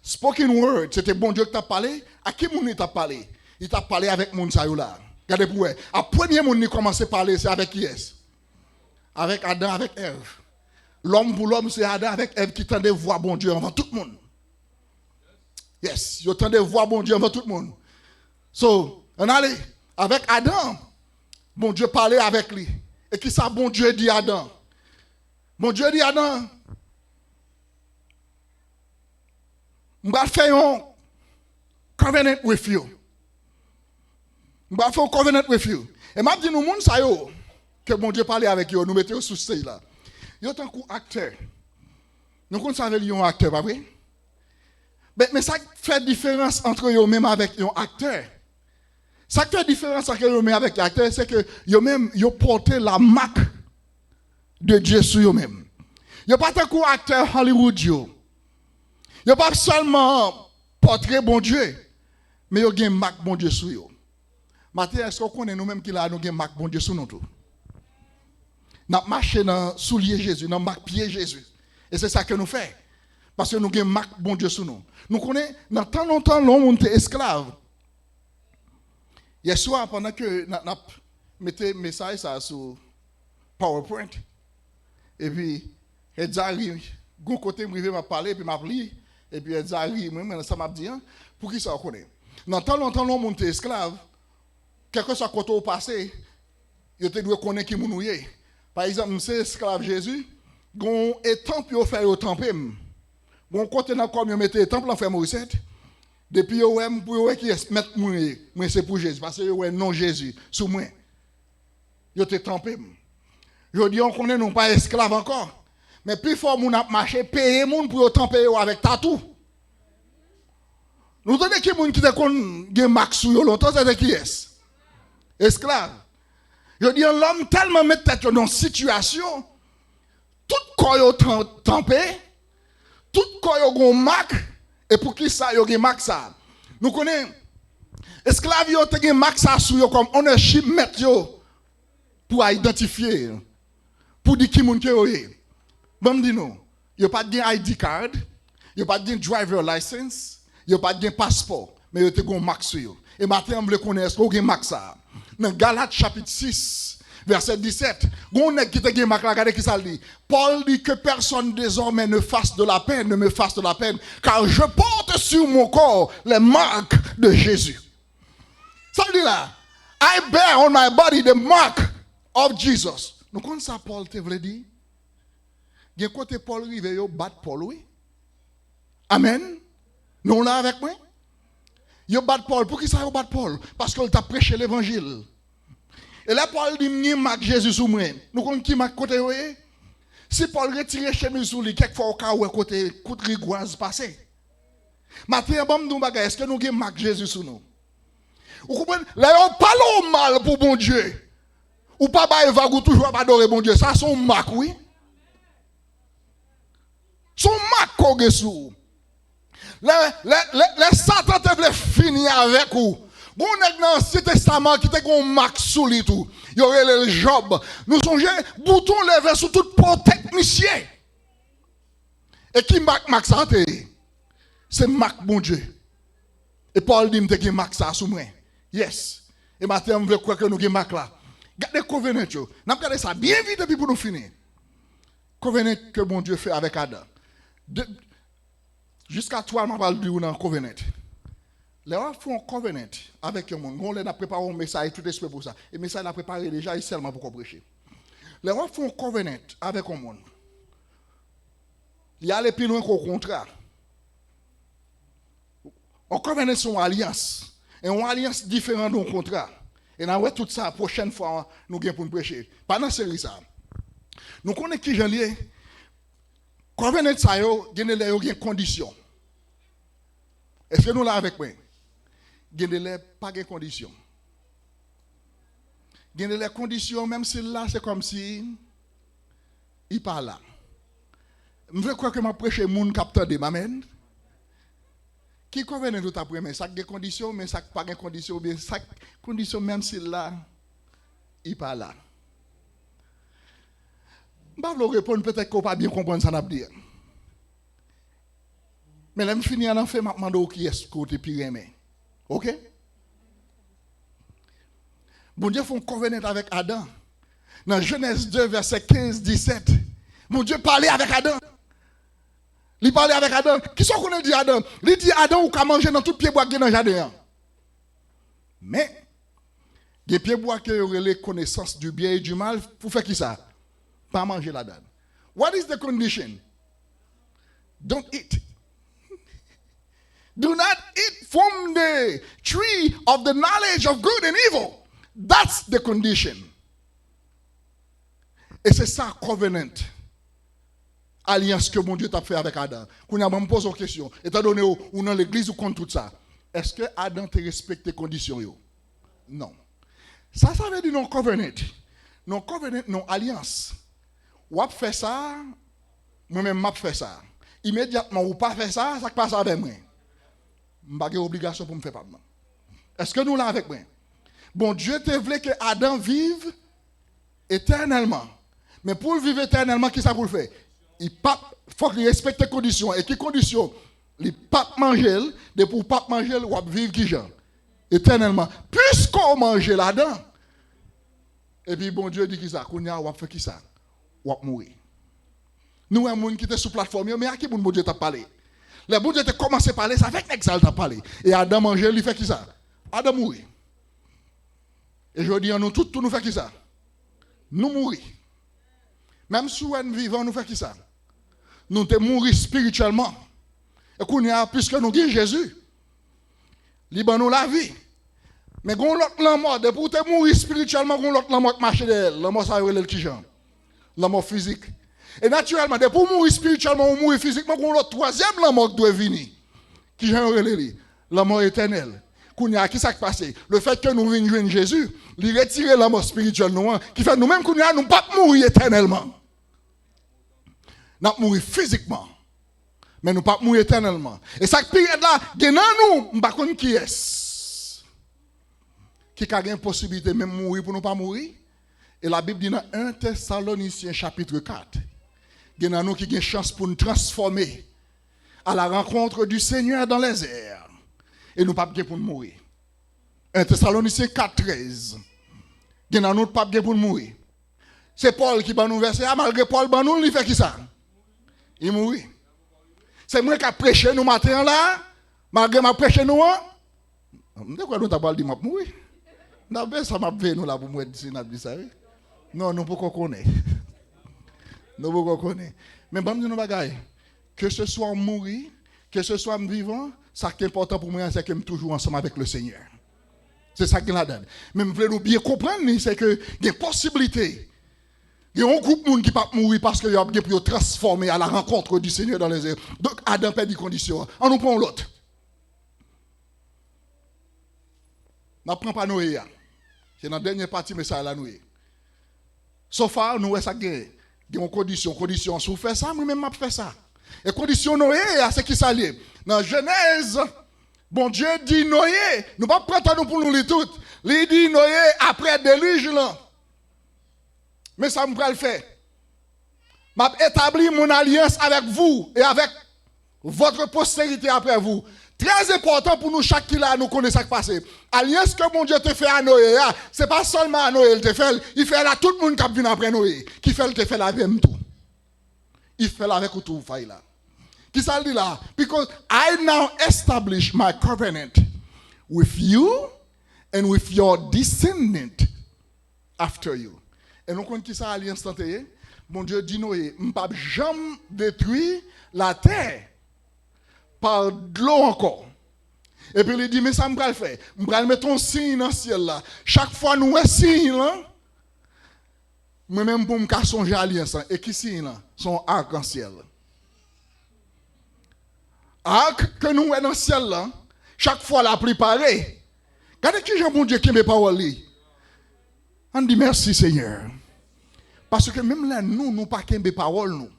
Spoken word, c'était bon Dieu qui t'a parlé. À qui monde il t'a parlé? Il t'a parlé avec monde ça yo là. Regardez pour vous. À premier monde qui commence à parler c'est avec qui est? Avec Adam, avec Ève. L'homme pour l'homme, c'est Adam avec Ève qui tendait voir bon Dieu avant tout le monde. Yes, ils tendait voir bon Dieu avant tout le monde. So, on allait avec Adam. Bon Dieu parlait avec lui. Et qui ça bon Dieu dit à Adam? Bon Dieu dit à Adam, je vais faire un covenant with you. Je vais faire un covenant with you. Et je dis nous monde ça yo que bon Dieu parlait avec eux, nous mettons sous stage là. Yo tant qu'acteur. Nous connaissons un acteur, pas vrai? Mais ça fait différence entre eux même avec un acteur. Ça fait différence entre eux même avec l'acteur, c'est que yo même yo porté la marque de Dieu sur eux même. Yo pas tant qu'acteur Hollywood yo. Yo pas seulement portrait bon Dieu, mais yo gen marque bon Dieu sur eux. Maintenant, est-ce qu'on connaît nous-mêmes qui là nous gen marque bon Dieu sur nous tout? Nous marchons dans soulier Jésus, dans marque pied Jésus. Et c'est ça que nous faisons. Parce que nous avons marque bon Dieu sur nous. Nous connaissons, dans tant longtemps, l'homme était esclave. Hier soir, pendant que nous mettons message ça sur PowerPoint, et puis, elle arrive, d'un côté, je m'a parlé, puis m'a pris, et puis elle arrive, moi, ça m'a dit, pour qui ça connaît? Dans tant longtemps, l'homme était esclave, quelque soit côté au passé, il était dû connaître qui nous est. Par exemple, c'est esclave Jésus, gon étant puis au faire au temple. Gon côté dans comme mettait temple en faire recette. Depuis yo pour qui mettre moi c'est pour Jésus parce que yo non Jésus sous moi. Yo te tempé. Je dis on connaît non pas esclave encore. Mais plus fort moun a marché payer moun pour yo temper avec tatou. Nous donnons qui moun qui te kon gen max sou yo longtemps c'est qui est? Esclave. Je dis, l'homme tellement met tête dans une situation, tout corps est tempé, tout corps est un marque, et pour qui ça, il y a un marque ça. Nous connaissons, esclaves, il y a un marque ça sur comme ownership mettre pour identifier, pour dire qui est. Bon, dis nous, il n'y a pas de ID card, il n'y a pas de driver license, il n'y a pas de passeport, mais il y a un marque sur eux. Et maintenant, on veut connaître ce qu'il y a un marque ça. Dans Galates chapitre 6, verset 17, Paul dit que personne désormais ne fasse de la peine, ne me fasse de la peine, car je porte sur mon corps les marques de Jésus. Ça dit là, I bear on my body the mark of Jesus. Nous connaissons ça, Paul te voulait dire? Il y a côté Paul rive yo bat Paul, oui. Amen. Nous là avec moi? Yo bat Paul. Pour qui ça yo bat Paul? Parce qu'il t'a prêché l'évangile. Et là, Paul dit, m'y marque Jésus sous moi. Nous connaissons qui marque côté, oui? Si Paul retire chemise sous lui, quelquefois au cas où côté coup de rigoise passé. Maintenant, bon, nous bagay, est-ce que nous avons marque Jésus sous nous? Vous comprenez? Là, on parle mal pour bon Dieu. Ou pas, va toujours pas adorer bon Dieu. Ça, son marque, oui? Son marque qu'on a sous. Les Satan te veulent finir avec vous. Bon, dans l'Ancien Testament qui était un marque sous lui tout. Il y aurait le Job. Nous songeons, bouton levé sous toute peau technicien. Et qui marque santé? c'est marque bon Dieu. Et Paul dit que marque ça sous moi. Yes. Et maintenant, on veut croire que nous avons marque là. Regardez covenant. Nous regardons ça bien vite depuis pour nous finir. Covenant que bon Dieu fait avec Adam. Jusqu'à toi, on va le dire dans covenant. Les gens font un covenant avec le monde. On a préparé un message tout esprit pour ça. Et le message a préparé déjà seulement pour prêcher. Les gens font un covenant avec le monde. Il y a les plus loin qu'au contraire. Un covenant c'est une alliance. Et une alliance différente d'un contrat. Et nous avons tout ça la prochaine fois nous allons pour nous prêcher. Pendant ce série ça. Nous connaissons qui j'en ai. Covenant ça il y a des conditions. Est-ce que nous là avec moi? Il y a pas de conditions. Il y a des conditions, même si là, c'est comme si il parle là. Je veux croire que je prêche les gens capteurs de m'amène. Qui convient tout après, mais ça a des conditions, mais ça n'a pas de conditions, bien ça conditions, même si là, il parle là. Je vais vous répondre, peut-être qu'on ne pas bien comprendre ça n'a pas dire. Mais là, je finis en fait, je me demande qui est-ce que tu es pire aimé. Ok? Bon Dieu fait un covenant avec Adam. Dans Genèse 2, verset 15-17. Mon Dieu parlait avec Adam. Il parlait avec Adam. Qui sont qu'on dit Adam? Il dit Adam ou qu'à manger dans tout pied bois qui est dans le jardin. Mais, les pieds bois qui ont les connaissances du bien et du mal, pour faire qui ça? Pas manger là-dedans. What is the condition? Don't eat. Do not eat from the tree of the knowledge of good and evil. That's the condition. Et c'est ça, covenant. Alliance que mon Dieu t'a fait avec Adam. Quand on me pose une question, étant donné ou dans l'église ou contre tout ça, est-ce que Adam te respecte les conditions? Non. Ça veut dire non covenant. Non covenant, non alliance. Ou fait ça, moi-même m'a fait ça. Immédiatement, ou pas fait ça, ça passe avec moi. Je n'ai pas d'obligation pour me faire pas. Est-ce que nous là avec moi? Bon, Dieu te voulait que Adam vive éternellement. Mais pour vivre éternellement, qu'est-ce que ça pour le faire? Il faut qu'il respecte les conditions. Et quelles conditions? Il ne peut pas manger, de pour ne pas manger, il va vivre qui genre? Éternellement. Puisqu'on mange là-dedans. Et puis bon Dieu dit qui ça? Qu'on va faire qui ça? On va mourir. Nous, un monde qui était sur la plateforme, mais à qui bon Dieu t'a parlé? Le bon Dieu t'a commencé à parler, ça fait que ça t'a parlé. Et Adam mange, il fait qui ça? Adam mourit. Et je dis, nous tous nous fait qui ça? Nous mourir. Même si nous vivons, nous fait qui ça? Nous te mourir spirituellement. Et qu'on y a, puisque nous avons Jésus, il nous la vie. Mais quand l'autre mort, pour te mourir spirituellement, quand l'autre mort marche derrière, la mort ça va être qui genre? La mort physique. Et naturellement, pour mourir spirituellement ou mourir physiquement, quand l'autre troisième la mort doit venir. Qui genre la mort éternelle. Qui s'est passé? Le fait que nous venions joindre Jésus, il retire la mort spirituelle, qui fait nous-mêmes qu'on nous pas mourir éternellement. Nous mourir physiquement, mais nous pas mourir éternellement. Et cette période-là, nous, nous ne savons pas qui est. Qui a une possibilité même de mourir pour ne pas mourir. Et la Bible dit dans 1 Thessaloniciens chapitre 4, nous avons qui a une chance pour nous transformer à la rencontre du Seigneur dans les airs. Et nous ne pouvons pas pour mourir. 1 Thessaloniciens 4:13. Nous n'avons pas pour mourir. C'est Paul qui va nous verser. Malgré Paul, il fait qui ça? Il mourit. C'est moi qui a prêché nous matin là. Malgré ma prêché nous. De quoi nous t'avons dit mourir? Ça m'a fait nous là pour moi dire ça. Non, nous ne pouvons pas connaître. Nous ne pouvons pas connaître. Mais bon, nous bagaille. Que ce soit mourir, que ce soit vivant, ça qui est important pour moi, c'est que je suis toujours ensemble avec le Seigneur. C'est ça qui la donne. Mais je veux bien comprendre, c'est que il y a une possibilité. Il y a un groupe de monde qui ne peut pas mourir parce qu'il y a bien pour transformer à la rencontre du Seigneur dans les airs. Donc, Adam perd des conditions. On nous prend l'autre. On ne prend pas Noé. C'est dans la dernière partie, mais ça là Noé. Sauf que nous, ça il y a une condition. Condition, si vous faites ça, moi-même, je fais ça. Et condition Noé, c'est qui ça lié? Dans Genèse, bon Dieu dit Noé, nous ne pouvons pas prendre pour nous les toutes. Il dit Noé après déluge là. Mais ça me va le faire. M'a établi mon alliance avec vous et avec votre postérité après vous. Très important pour nous, chaque qui là, nous connaît ça qui passe. Alliance que mon Dieu te fait à Noé, c'est pas seulement à Noé, il te fait, il fait là tout le monde qui vient après Noé, qui fait, il te fait la même tout. Il fait là avec tout, faille là. Qui ça dit là? Because I now establish my covenant with you and with your descendant after you. Et nous connaissons qui ça alliance tentée? Mon Dieu dit Noé, je ne vais jamais détruire la terre par de l'eau encore. Et puis il dit, mais ça me va le faire. Je vais mettre un signe dans le ciel là. Chaque fois nous un signe là, moi-même pour me songer à l'alliance. Et qui signe là? Son arc-en-ciel. Arc que nous avons dans le ciel là, chaque fois la préparé. Regardez qui Jean bon Dieu qui me parole. On dit merci Seigneur. Parce que même là, nous pas qu'un parole nous.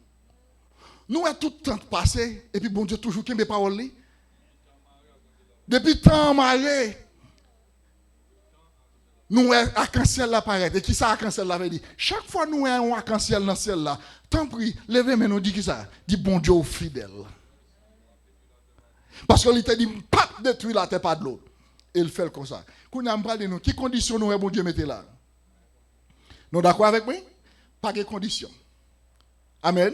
Nous avons tout le temps passé, et puis bon Dieu toujours qu'un parole. Depuis temps maré, nous avons un arc-en-ciel là paraît. Et qui ça arc-en-ciel là veut dire? Chaque fois nous avons un arc-en-ciel dans le ciel là, tant pis, levez mais nous dit qui ça? Dit bon Dieu fidèle. Parce qu'il t'a dit, pas détruire la terre pas de l'autre. Et il fait comme ça. Quand on parle de nous, qui conditions nous bon Dieu mettez là? Nous d'accord avec moi? Pas de conditions. Amen.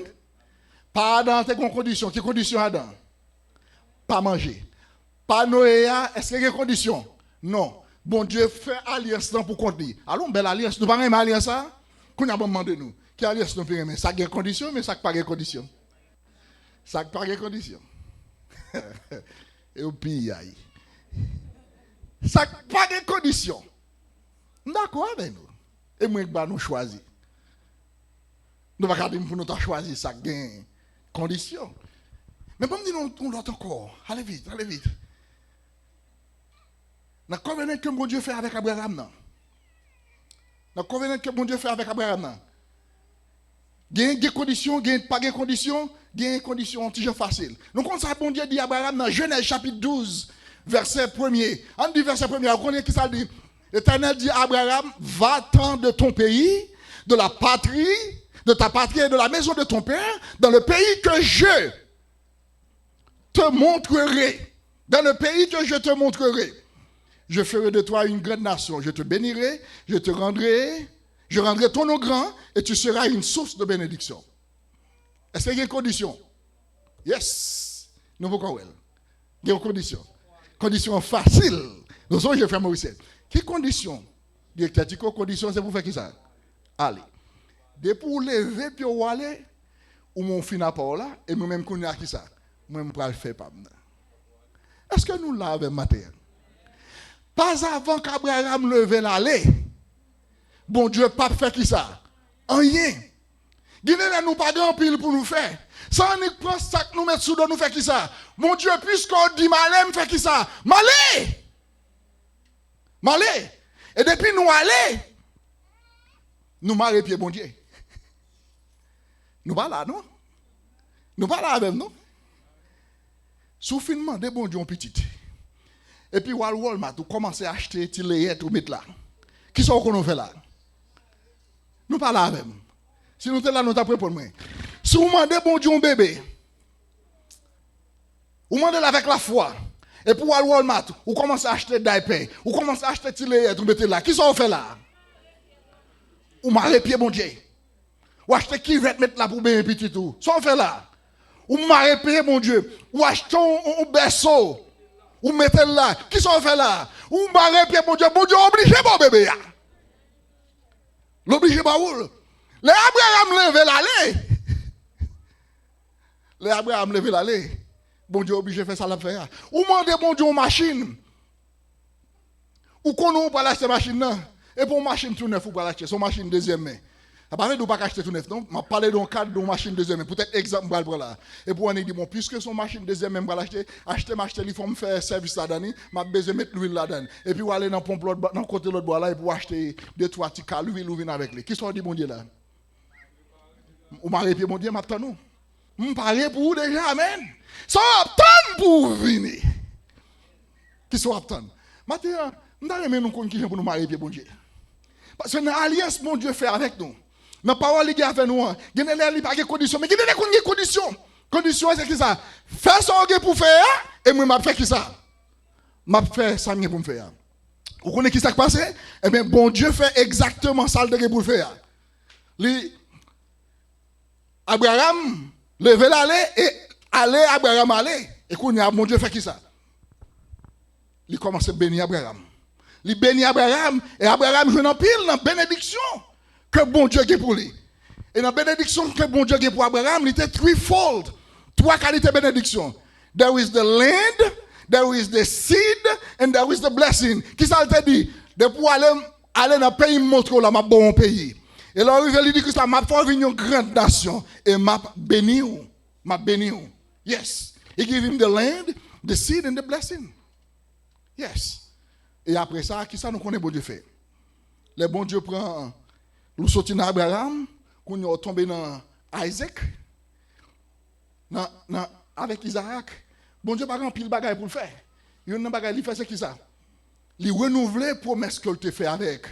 Pas dans tes conditions. Quelles conditions Adam? Pas manger. Pas Noé, est-ce qu'il y a des conditions? Non. Bon Dieu fait alliance pour contenir. Allons, belle alliance. Nous ne parlons pas d'alliance ça? Qu'on a demandé nous. Quelle alliance nous faisons? Ça a des conditions, mais ça n'a pas de conditions. Ça n'a pas de conditions. Et au pays, ça n'a pas de conditions. D'accord avec nous. Et moi, nous choisir. Nous ne pouvons pas pour nous choisir ça, gain condition. Mais comme dit nous l'autre encore, allez vite. Dans le covenant que mon Dieu fait avec Abraham, dans le covenant que mon Dieu fait avec Abraham, il y a des conditions, il n'y a pas de conditions, il y a des conditions toujours faciles. Donc, quand ça, bon Dieu dit à Abraham dans Genèse chapitre 12, verset 1er, on dit verset 1er, on connaît qui ça dit? L'Éternel dit à Abraham, va-t'en de ton pays, de la patrie, de ta patrie et de la maison de ton père, dans le pays que je te montrerai. Dans le pays que je te montrerai. Je ferai de toi une grande nation. Je te bénirai, je rendrai ton nom grand et tu seras une source de bénédiction. Est-ce qu'il y a une condition? Yes. Nous vous connaissons. Il y a une condition. Condition facile. Nous sommes, je fais Maurice. Quelle condition? Directeur, condition, c'est pour faire qui ça? Allez. Dès pour lever puis aller, ou mon fin à part là, et moi-même qu'on a qui ça? Moi-même pour le faire pas. Est-ce que nous l'avons matin? Pas avant qu'Abraham leve l'aller. Bon Dieu, pas fait qui ça? Rien. Guinée nous pas grand pile pour nous faire. Sans nous prendre ça que nous mettre sous nous faire qui ça? Mon Dieu, puisqu'on dit malé, fait qui ça? Malé! Et depuis nous aller, nous marrer pied bon Dieu. Nous pas là, non? Nous pas là avec nous. Sous finement des bon Dieu petit. Et puis Walmart, tu commences à acheter des layette ou mettre là. Qui sont qu'on fait là? Nous pas là avec nous. Si nous sommes là, nous t'apprenons pour moi. Si vous demandez bon Dieu un bébé, vous demandez avec la foi. Et pour Walmart, vous commencez à acheter des diapers, vous commencez à acheter des layette ou mettre là. Qui sont fait là? Ou marrer pied bon Dieu. Ou acheter qui va mettre là pour bien petit tout. Ça fait là. Ou marrer pied mon Dieu. Ou acheter un berceau. Ou mettez là. Qui sont fait là? Ou marrer pied mon Dieu obligé mon bébé. L'obligé pas où? Les Abraham levé l'aller. Les Abraham levé l'aller. Bon Dieu obligé de faire ça la faire. Ou mandez bon Dieu une machine. Ou qu'on ou pas l'acheter machine là. Et pour une machine tout neuf ou pas l'acheter, son machine deuxième main. Ça pas de pas acheter tout neuf non, m'a parlé d'un cadre d'une machine deuxième main. Peut-être exemple moi le là. Et pour on dit bon puisque son machine deuxième main va l'acheter, acheter il faut me faire service là-dedans, m'a besoin mettre l'huile là-dedans. Et puis aller dans pompe l'autre dans côté l'autre bois là et pour acheter deux trois petits cas l'huile ou avec lui. Qui sont dit bon Dieu là? Ou m'a répété bon Dieu m'attend nous. On parle pour vous déjà amen. Ça attend pour venir. Qui sont attend. Maintenant, nous allons nous connaître pour nous marier bon Dieu. Parce que l'alliance mon Dieu fait avec nous. Dans parole qui avec nous, il n'y a pas de conditions, mais il y a des conditions. Condition c'est qui ça? Fais ça pour faire et moi m'a fait qui ça? M'a fait ça pour me faire. Vous connaissez qui ça qui passe? Eh bien, bon Dieu fait exactement ça pour le faire. Abraham levé l'aller et aller Abraham aller. Et qu'on y a mon Dieu fait qui ça? Il commence à bénir Abraham. Il bénit Abraham et Abraham joue en pile dans la bénédiction que bon Dieu a pour lui. Et dans la bénédiction que bon Dieu a pour Abraham, il était threefold. 3 qualités de bénédiction. There is the land, there is the seed, and there is the blessing. Qui ça te dit? De pour aller dans le pays, montrer là, ma bon pays. Et là, il dit que ça m'a fait une grande nation et m'a béni ou. M'a béni ou. Yes. He gave him the land, the seed, and the blessing. Yes. Et après ça, qui ça nous connaît bon Dieu fait? Le bon Dieu prend, nous sortit dans Abraham, qu'on est tombé dans Isaac, avec Isaac. Bon Dieu n'a pas rempli le bagage pour le faire. Il y a un bagage, il fait ce qui ça? Il renouvelle la promesse qu'il a fait avec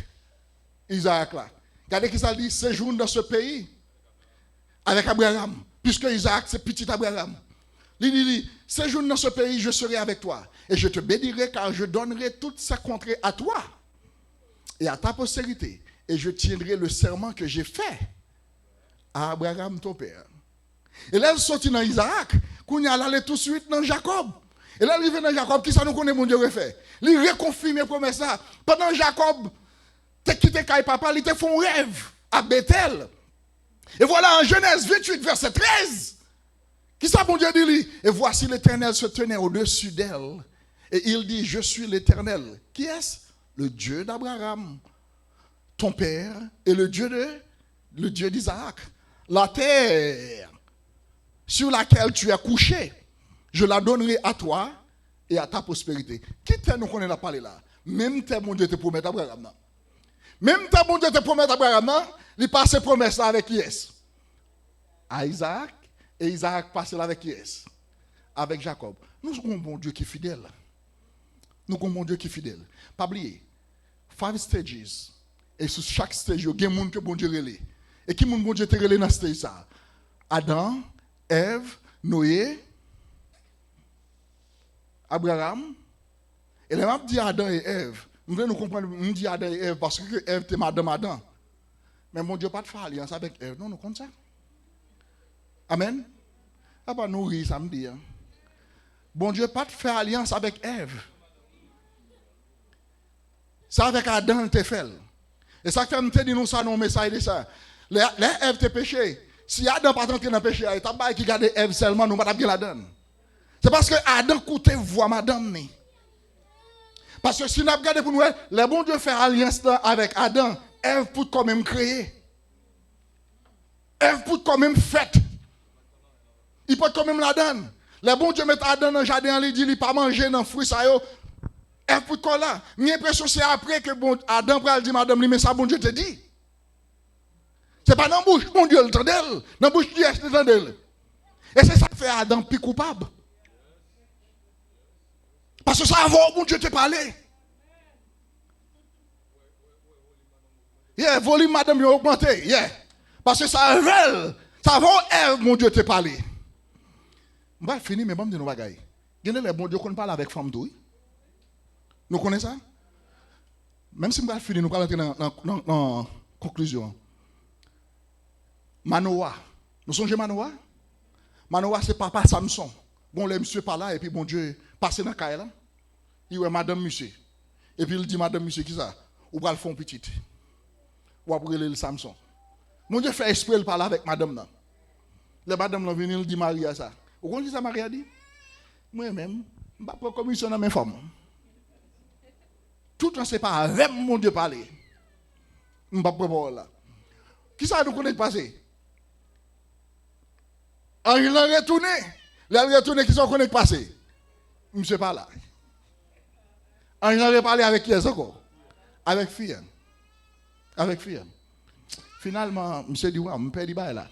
Isaac là. Regardez qui ça dit, séjourne dans ce pays avec Abraham, puisque Isaac c'est petit Abraham. Il dit, séjourne dans ce pays, je serai avec toi. Et je te bénirai car je donnerai toute sa contrée à toi et à ta postérité. Et je tiendrai le serment que j'ai fait à Abraham ton père. Et là, il sortit dans Isaac, qu'on y allait tout de suite dans Jacob. Et là, il vient dans Jacob, qui ça nous connaît, mon Dieu, refait. Il reconfirme les promesses là. Pendant Jacob, t'es quitté Kai papa, il te fait un rêve à Bethel. Et voilà en Genèse 28, verset 13. Qui ça, mon Dieu, dit? Et voici l'Éternel se tenait au-dessus d'elle. Et il dit, je suis l'Éternel. Qui est-ce? Le Dieu d'Abraham, ton père, et le Dieu d'Isaac. La terre sur laquelle tu es couché, je la donnerai à toi et à ta prospérité. Qui t'a nous connaît la parler là? Même tes mon Dieu te promet Abraham. Même tes mon Dieu te promet Abraham, il passe ses promesses là avec qui est? À Isaac, et Isaac passe là avec qui est? Avec Jacob. Nous avons un bon Dieu qui est fidèle. Nous avons un bon Dieu qui est fidèle. Pas oublier, 5 stages. Et sur chaque stage, il y a des gens que bon Dieu relève. Et qui mon bon Dieu te relève dans ce stage ça? Adam, Ève, Noé, Abraham. Et là, je dis Adam et Ève. Nous voulons comprendre, nous disons Adam et Ève parce que Ève était madame Adam. Mais mon Dieu n'a pas de faire alliance avec Ève. Non, nous comptons ça. Amen. Ah bah nous rire samedi. Bon Dieu n'a pas de faire alliance avec Ève. Ça avec Adam te fait. Et ça fait me dit nous ça dans message de ça. Les Ève te péché. Si Adam pas entré dans le péché, il t'a pas qui garde Ève seulement, nous pas bien la donne. C'est parce que Adam coûtait voix madame ni. Parce que si nous regardons pour nous, le bon Dieu fait alliance avec Adam, Ève peut quand même créer. Ève peut quand même faire. Il peut quand même la donne. Le bon Dieu met Adam dans le jardin, il dit il pas manger dans fruit ça yo. Ève peut quoi là? J'ai l'impression c'est après que bon Adam va dire madame mais ça bon Dieu te dit. C'est pas dans la bouche, mon Dieu, le temps d'elle. Dans la bouche, Dieu, le temps d'elle. Et c'est ça qui fait Adam plus coupable. Parce que ça avant, mon Dieu te parler. Yeah, volume madame a augmenté. Yeah. Parce que ça avant, mon Dieu te parler. Je vais finir, mais je vais dire nos bagailles. Il y a des bon Dieu qu'on parle avec femme douille. Nous connaissons ça? Même si je vais finir, nous allons entrer dans la conclusion. Manoah. Nous songez Manoah? Manoah, c'est papa Samson. Bon, le monsieur par là, et puis bon Dieu, passé dans la caille là. Il dit, madame monsieur. Et puis il dit, madame monsieur, qui ça? Ou va le fond petit. Ou après le Samson. Mon Dieu fait esprit, il parle avec madame là. Le madame là vient, il dit Maria ça. Vous connaissez ça, Maria dit? Moi-même, je ne vais pas commission dans mes femmes. Tout le temps, c'est pas avec mon Dieu parler. Je ne vais pas préparer là. Qui ça nous connaît passer? Il a retourné. Il a retourné, qui sont connectés passé? Je ne sais pas là. Il a parlé avec qui encore? Avec fille. Avec fille. Finalement, je dit, ouais, je perds là.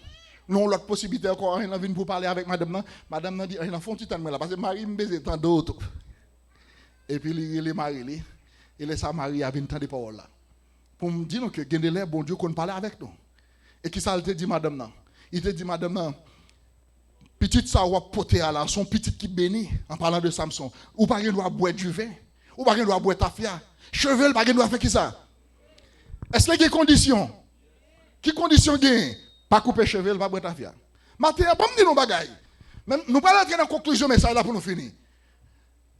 Non, l'autre possibilité encore, il a venu pour parler avec madame. Madame a dit, il a fait un petit temps là, parce que Marie me baise tant d'autres. Et puis il est marié. Il est sa Marie a venu tant de paroles là. Pour me dire que Gendele, bon Dieu, qu'on parle avec nous. Et qui ça, il te dit madame? Il te dit madame, Petite ça va poter à la son petit qui béni en parlant de Samson. Ou pas doit boire du vin, ou pas doit boire tafia. Cheveux pas doit faire qui ça? Est-ce qu'il y a des conditions? Qui conditions gagne? Pas couper cheveux, pas boire tafia. Maintenant, pas me dire nos bagailles. Même nous pas entrer dans conclusion mais ça là pour nous finir.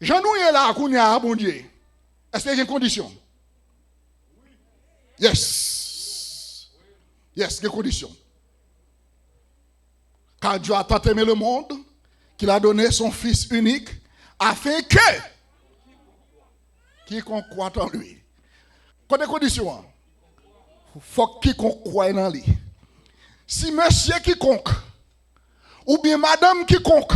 Jean nous est là qu'on y a bon Dieu. Est-ce qu'il y a des conditions? Yes. Yes, des conditions. Car Dieu a tant aimé le monde qu'il a donné son Fils unique afin que quiconque croit en lui. Quand des conditions, il faut que quiconque croit en lui. Si monsieur quiconque, ou bien madame quiconque,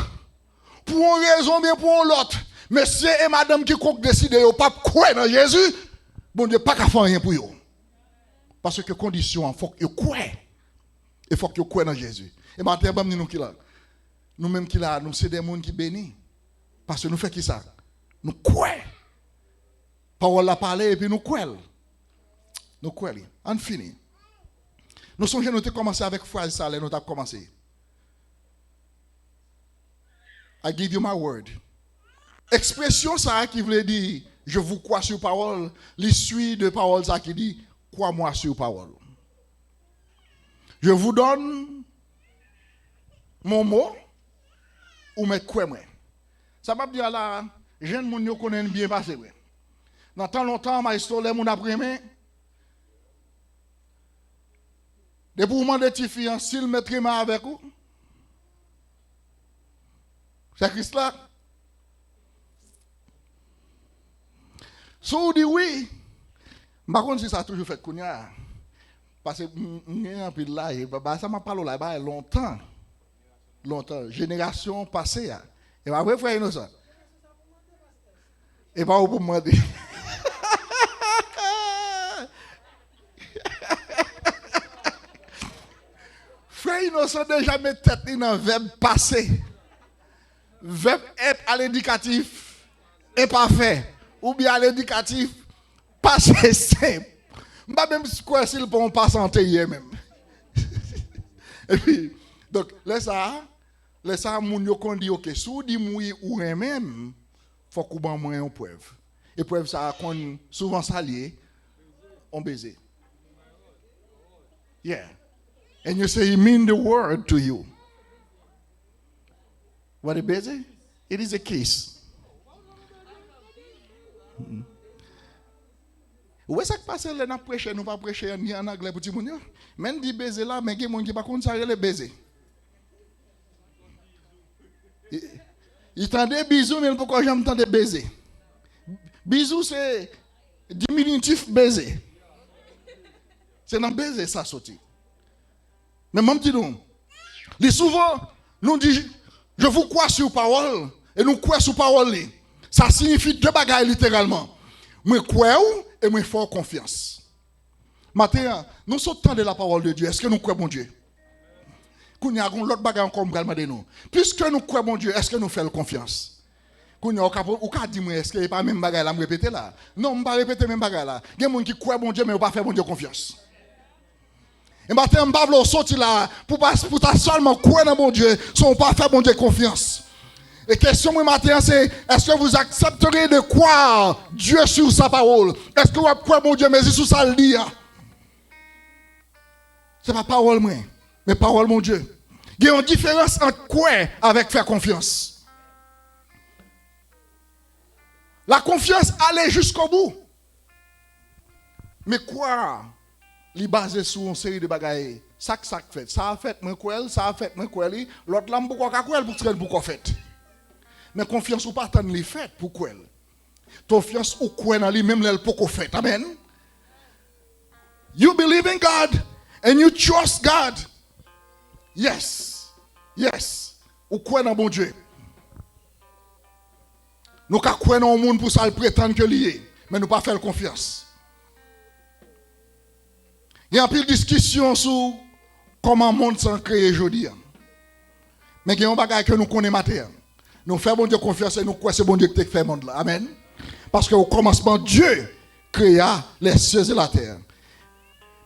pour une raison bien pour l'autre, monsieur et madame quiconque décident de ne pas croire en Jésus, bon Dieu pas qu'à faire rien pour eux. Parce que condition, il faut que vous croyez. Il faut que vous croyez en Jésus. Et maintenant, nous-mêmes qui là, nous sommes des gens qui bénissent. Parce que nous faisons qui ça? Nous croyons. Parole la parler et puis nous croyons. Nous croyons. On finit. Nous sommes nous avons commencé avec phrase ça, nous avons commencé. I give you my word. Expression ça qui veut dire je vous crois sur parole, l'issue de parole ça qui dit crois-moi sur parole. Je vous donne mon mot ou mes croix-moi. Ça va dire là, jeune moun yo connaît bien passé. Dans tant longtemps, ma histoire, les moun après-midi, depuis vous demandez de filles, s'il mettre main avec vous, c'est Christ là. Si vous dites oui, par contre, si ça a toujours fait kounya, parce que un peu là, ça m'a parlé là longtemps, génération passée. Et pas vrai frère innocent. Et pas pour demander. Frère innocent déjà met tête dans le verbe passé. Verbe être à l'indicatif imparfait ou bien à l'indicatif passé simple. Pas même quoi s'il peut pas santé hier même. Et puis donc laisse ça moun yo kon di OK, sou di moui ou même faut qu'on ban moi une preuve. Et preuve ça qu'on souvent s'allier on baiser. Yeah. And you say he mean the word to you. What is busy? It is a kiss. Où est-ce que passe là n'a prêcher nous pas prêcher ni en anglais pour tout monde. Même dit baiser là mais il y a monde qui pas connait ça le baiser. Il tendait bisous mais pourquoi j'aime tendre baiser. Bisous c'est diminutif baiser. C'est dans baiser ça sorti. Mais même dit nous. Les souvent nous dit je vous crois sur parole et nous croyons sur parole. Ça signifie deux bagages littéralement. Moi crois et moi fort confiance. Maintenant, nous sommes de la parole de Dieu. Est-ce que nous croyons bon Dieu? Qu'on y a l'autre bagage encore me nous. Puisque nous croyons bon Dieu, est-ce que nous faisons confiance? Qu'on y a ou dit moi est-ce que pas même bagage là me répéter là? Non, me pas répéter même bagage là. Il y a des gens qui croient bon Dieu mais pas faire bon Dieu confiance. Et maintenant, on va sortir là pour ta seulement croire dans bon Dieu, sans pas faire bon Dieu confiance. Et question moi matin c'est est-ce que vous accepterez de croire Dieu sur sa parole? Est-ce que vous croyez bon Dieu mais sur ça le dit? C'est pas parole moi, mais parole mon Dieu. Il y a une différence entre croire avec faire confiance. La confiance aller jusqu'au bout. Mais croire li basé sur une série de bagailles. Ça fait. Ça a fait moi croire, ça a fait moi croire. L'autre là pourquoi croire pour traiter pourquoi fait. Mais confiance ou pas tant li fait pour croire. Confiance ou croire dans lui même l'elle pourquoi fait. Amen. You believe in God and you trust God. Yes. Yes. Ou croire dans bon Dieu. Nous ka croire dans un monde pour ça prétendre que lié, mais nous pas faire confiance. Il y a un peu de discussion sur comment le monde s'est créé aujourd'hui. Mais il y a un bagage que nous connaissons maintenant. Nous faisons bon Dieu confiance et nous croyons que c'est bon Dieu qui fait le monde là. Amen. Parce qu'au commencement, Dieu créa les cieux et la terre.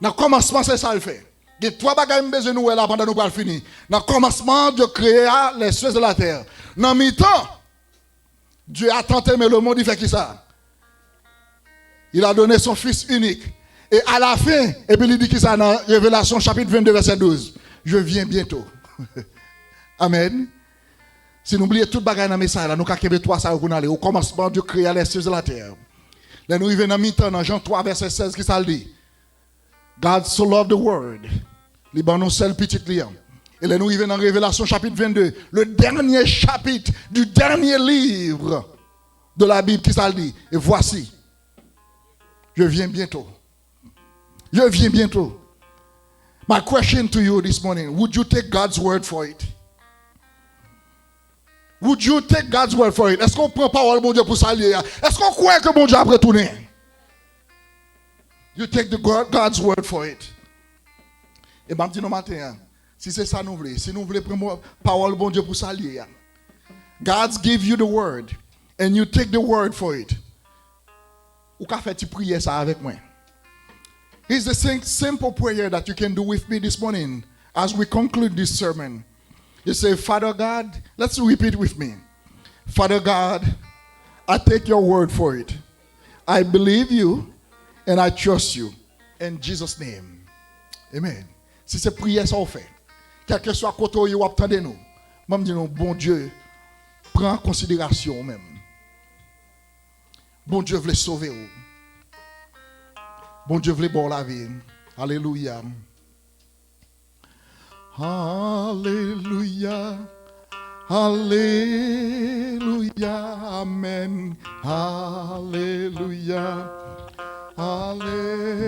Dans le commencement, c'est ça le fait. Il y a trois bagages besoin nous là pendant nous pas finir. Dans le commencement, Dieu créa les cieux et la terre. Dans le mi-temps, Dieu a tant aimé le monde, il fait qui ça? Il a donné son fils unique. Et à la fin, et puis il dit qui ça dans Révélation chapitre 22 verset 12. Je viens bientôt. Amen. Si nous oublions tout bagaille dans le message là, nous avons trois ça pour aller. Au commencement, Dieu créa les cieux et la terre. Là nous arrivons dans le mi-temps dans Jean 3 verset 16 qui ça dit. God so loved the world. Les banons seul petit lion. Et là nous arrivons dans Révélation chapitre 22, le dernier chapitre du dernier livre de la Bible qui ça dit. Et voici, je viens bientôt. Je viens bientôt. My question to you this morning, would you take God's word for it? Would you take God's word for it? Est-ce qu'on prend parole bon Dieu pour s'allier? Est-ce qu'on croit que bon Dieu a retourné? You take God's word for it. Et bien, je dis non matin, si c'est ça nous voulons, si nous voulons prendre parole bon Dieu pour s'allier, God give you the word and you take the word for it. Ou qu'a fait tu prier ça avec moi? Here's the simple prayer that you can do with me this morning as we conclude this sermon. You say, Father God, let's repeat with me. Father God, I take your word for it. I believe you and I trust you. In Jesus' name. Amen. Si c'est prière ça on fait, quel que soit côté où vous attendez nous, moi me dis non, bon Dieu, prends en considération même. Bon Dieu veut sauver vous. Bon Dieu veut bon la vie. Alléluia. Alléluia. Alléluia. Amen. Alléluia. Alléluia.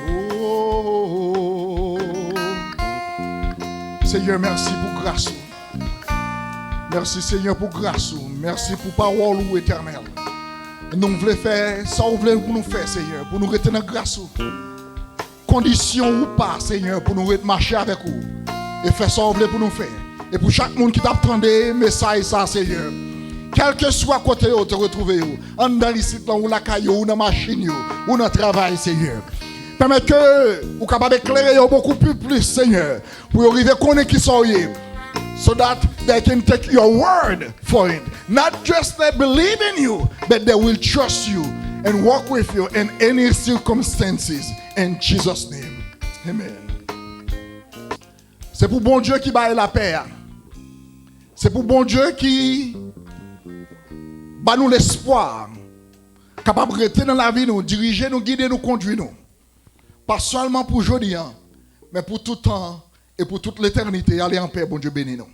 Oh. Seigneur, merci pour grâce. Merci Seigneur pour grâce. Merci pour parole éternelle. Nous voulons faire ça, nous voulons pour nous faire Seigneur, pour nous retenir grâce. Condition ou pas Seigneur, pour nous marcher avec vous. Et faire ça, nous voulons pour nous faire. Et pour chaque monde qui t'attendait, message ça Seigneur. Quel que soit côté où te retrouver, en dans ici, ou la caillou, ou dans la machine, ou dans le travail Seigneur. Permets que vous soyez capable d'éclairer beaucoup plus Seigneur, pour arriver à connaître qui sont. So that they can take your word for it. Not just they believe in you, but they will trust you and walk with you in any circumstances. In Jesus' name. Amen. C'est pour bon Dieu qui baille la paix. C'est pour bon Dieu qui bat nous l'espoir. Capable de rester dans la vie, nous diriger, nous guider, nous conduire. Nous. Pas seulement pour aujourd'hui, mais pour tout temps. Et pour toute l'éternité, allez en paix, bon Dieu bénis nous.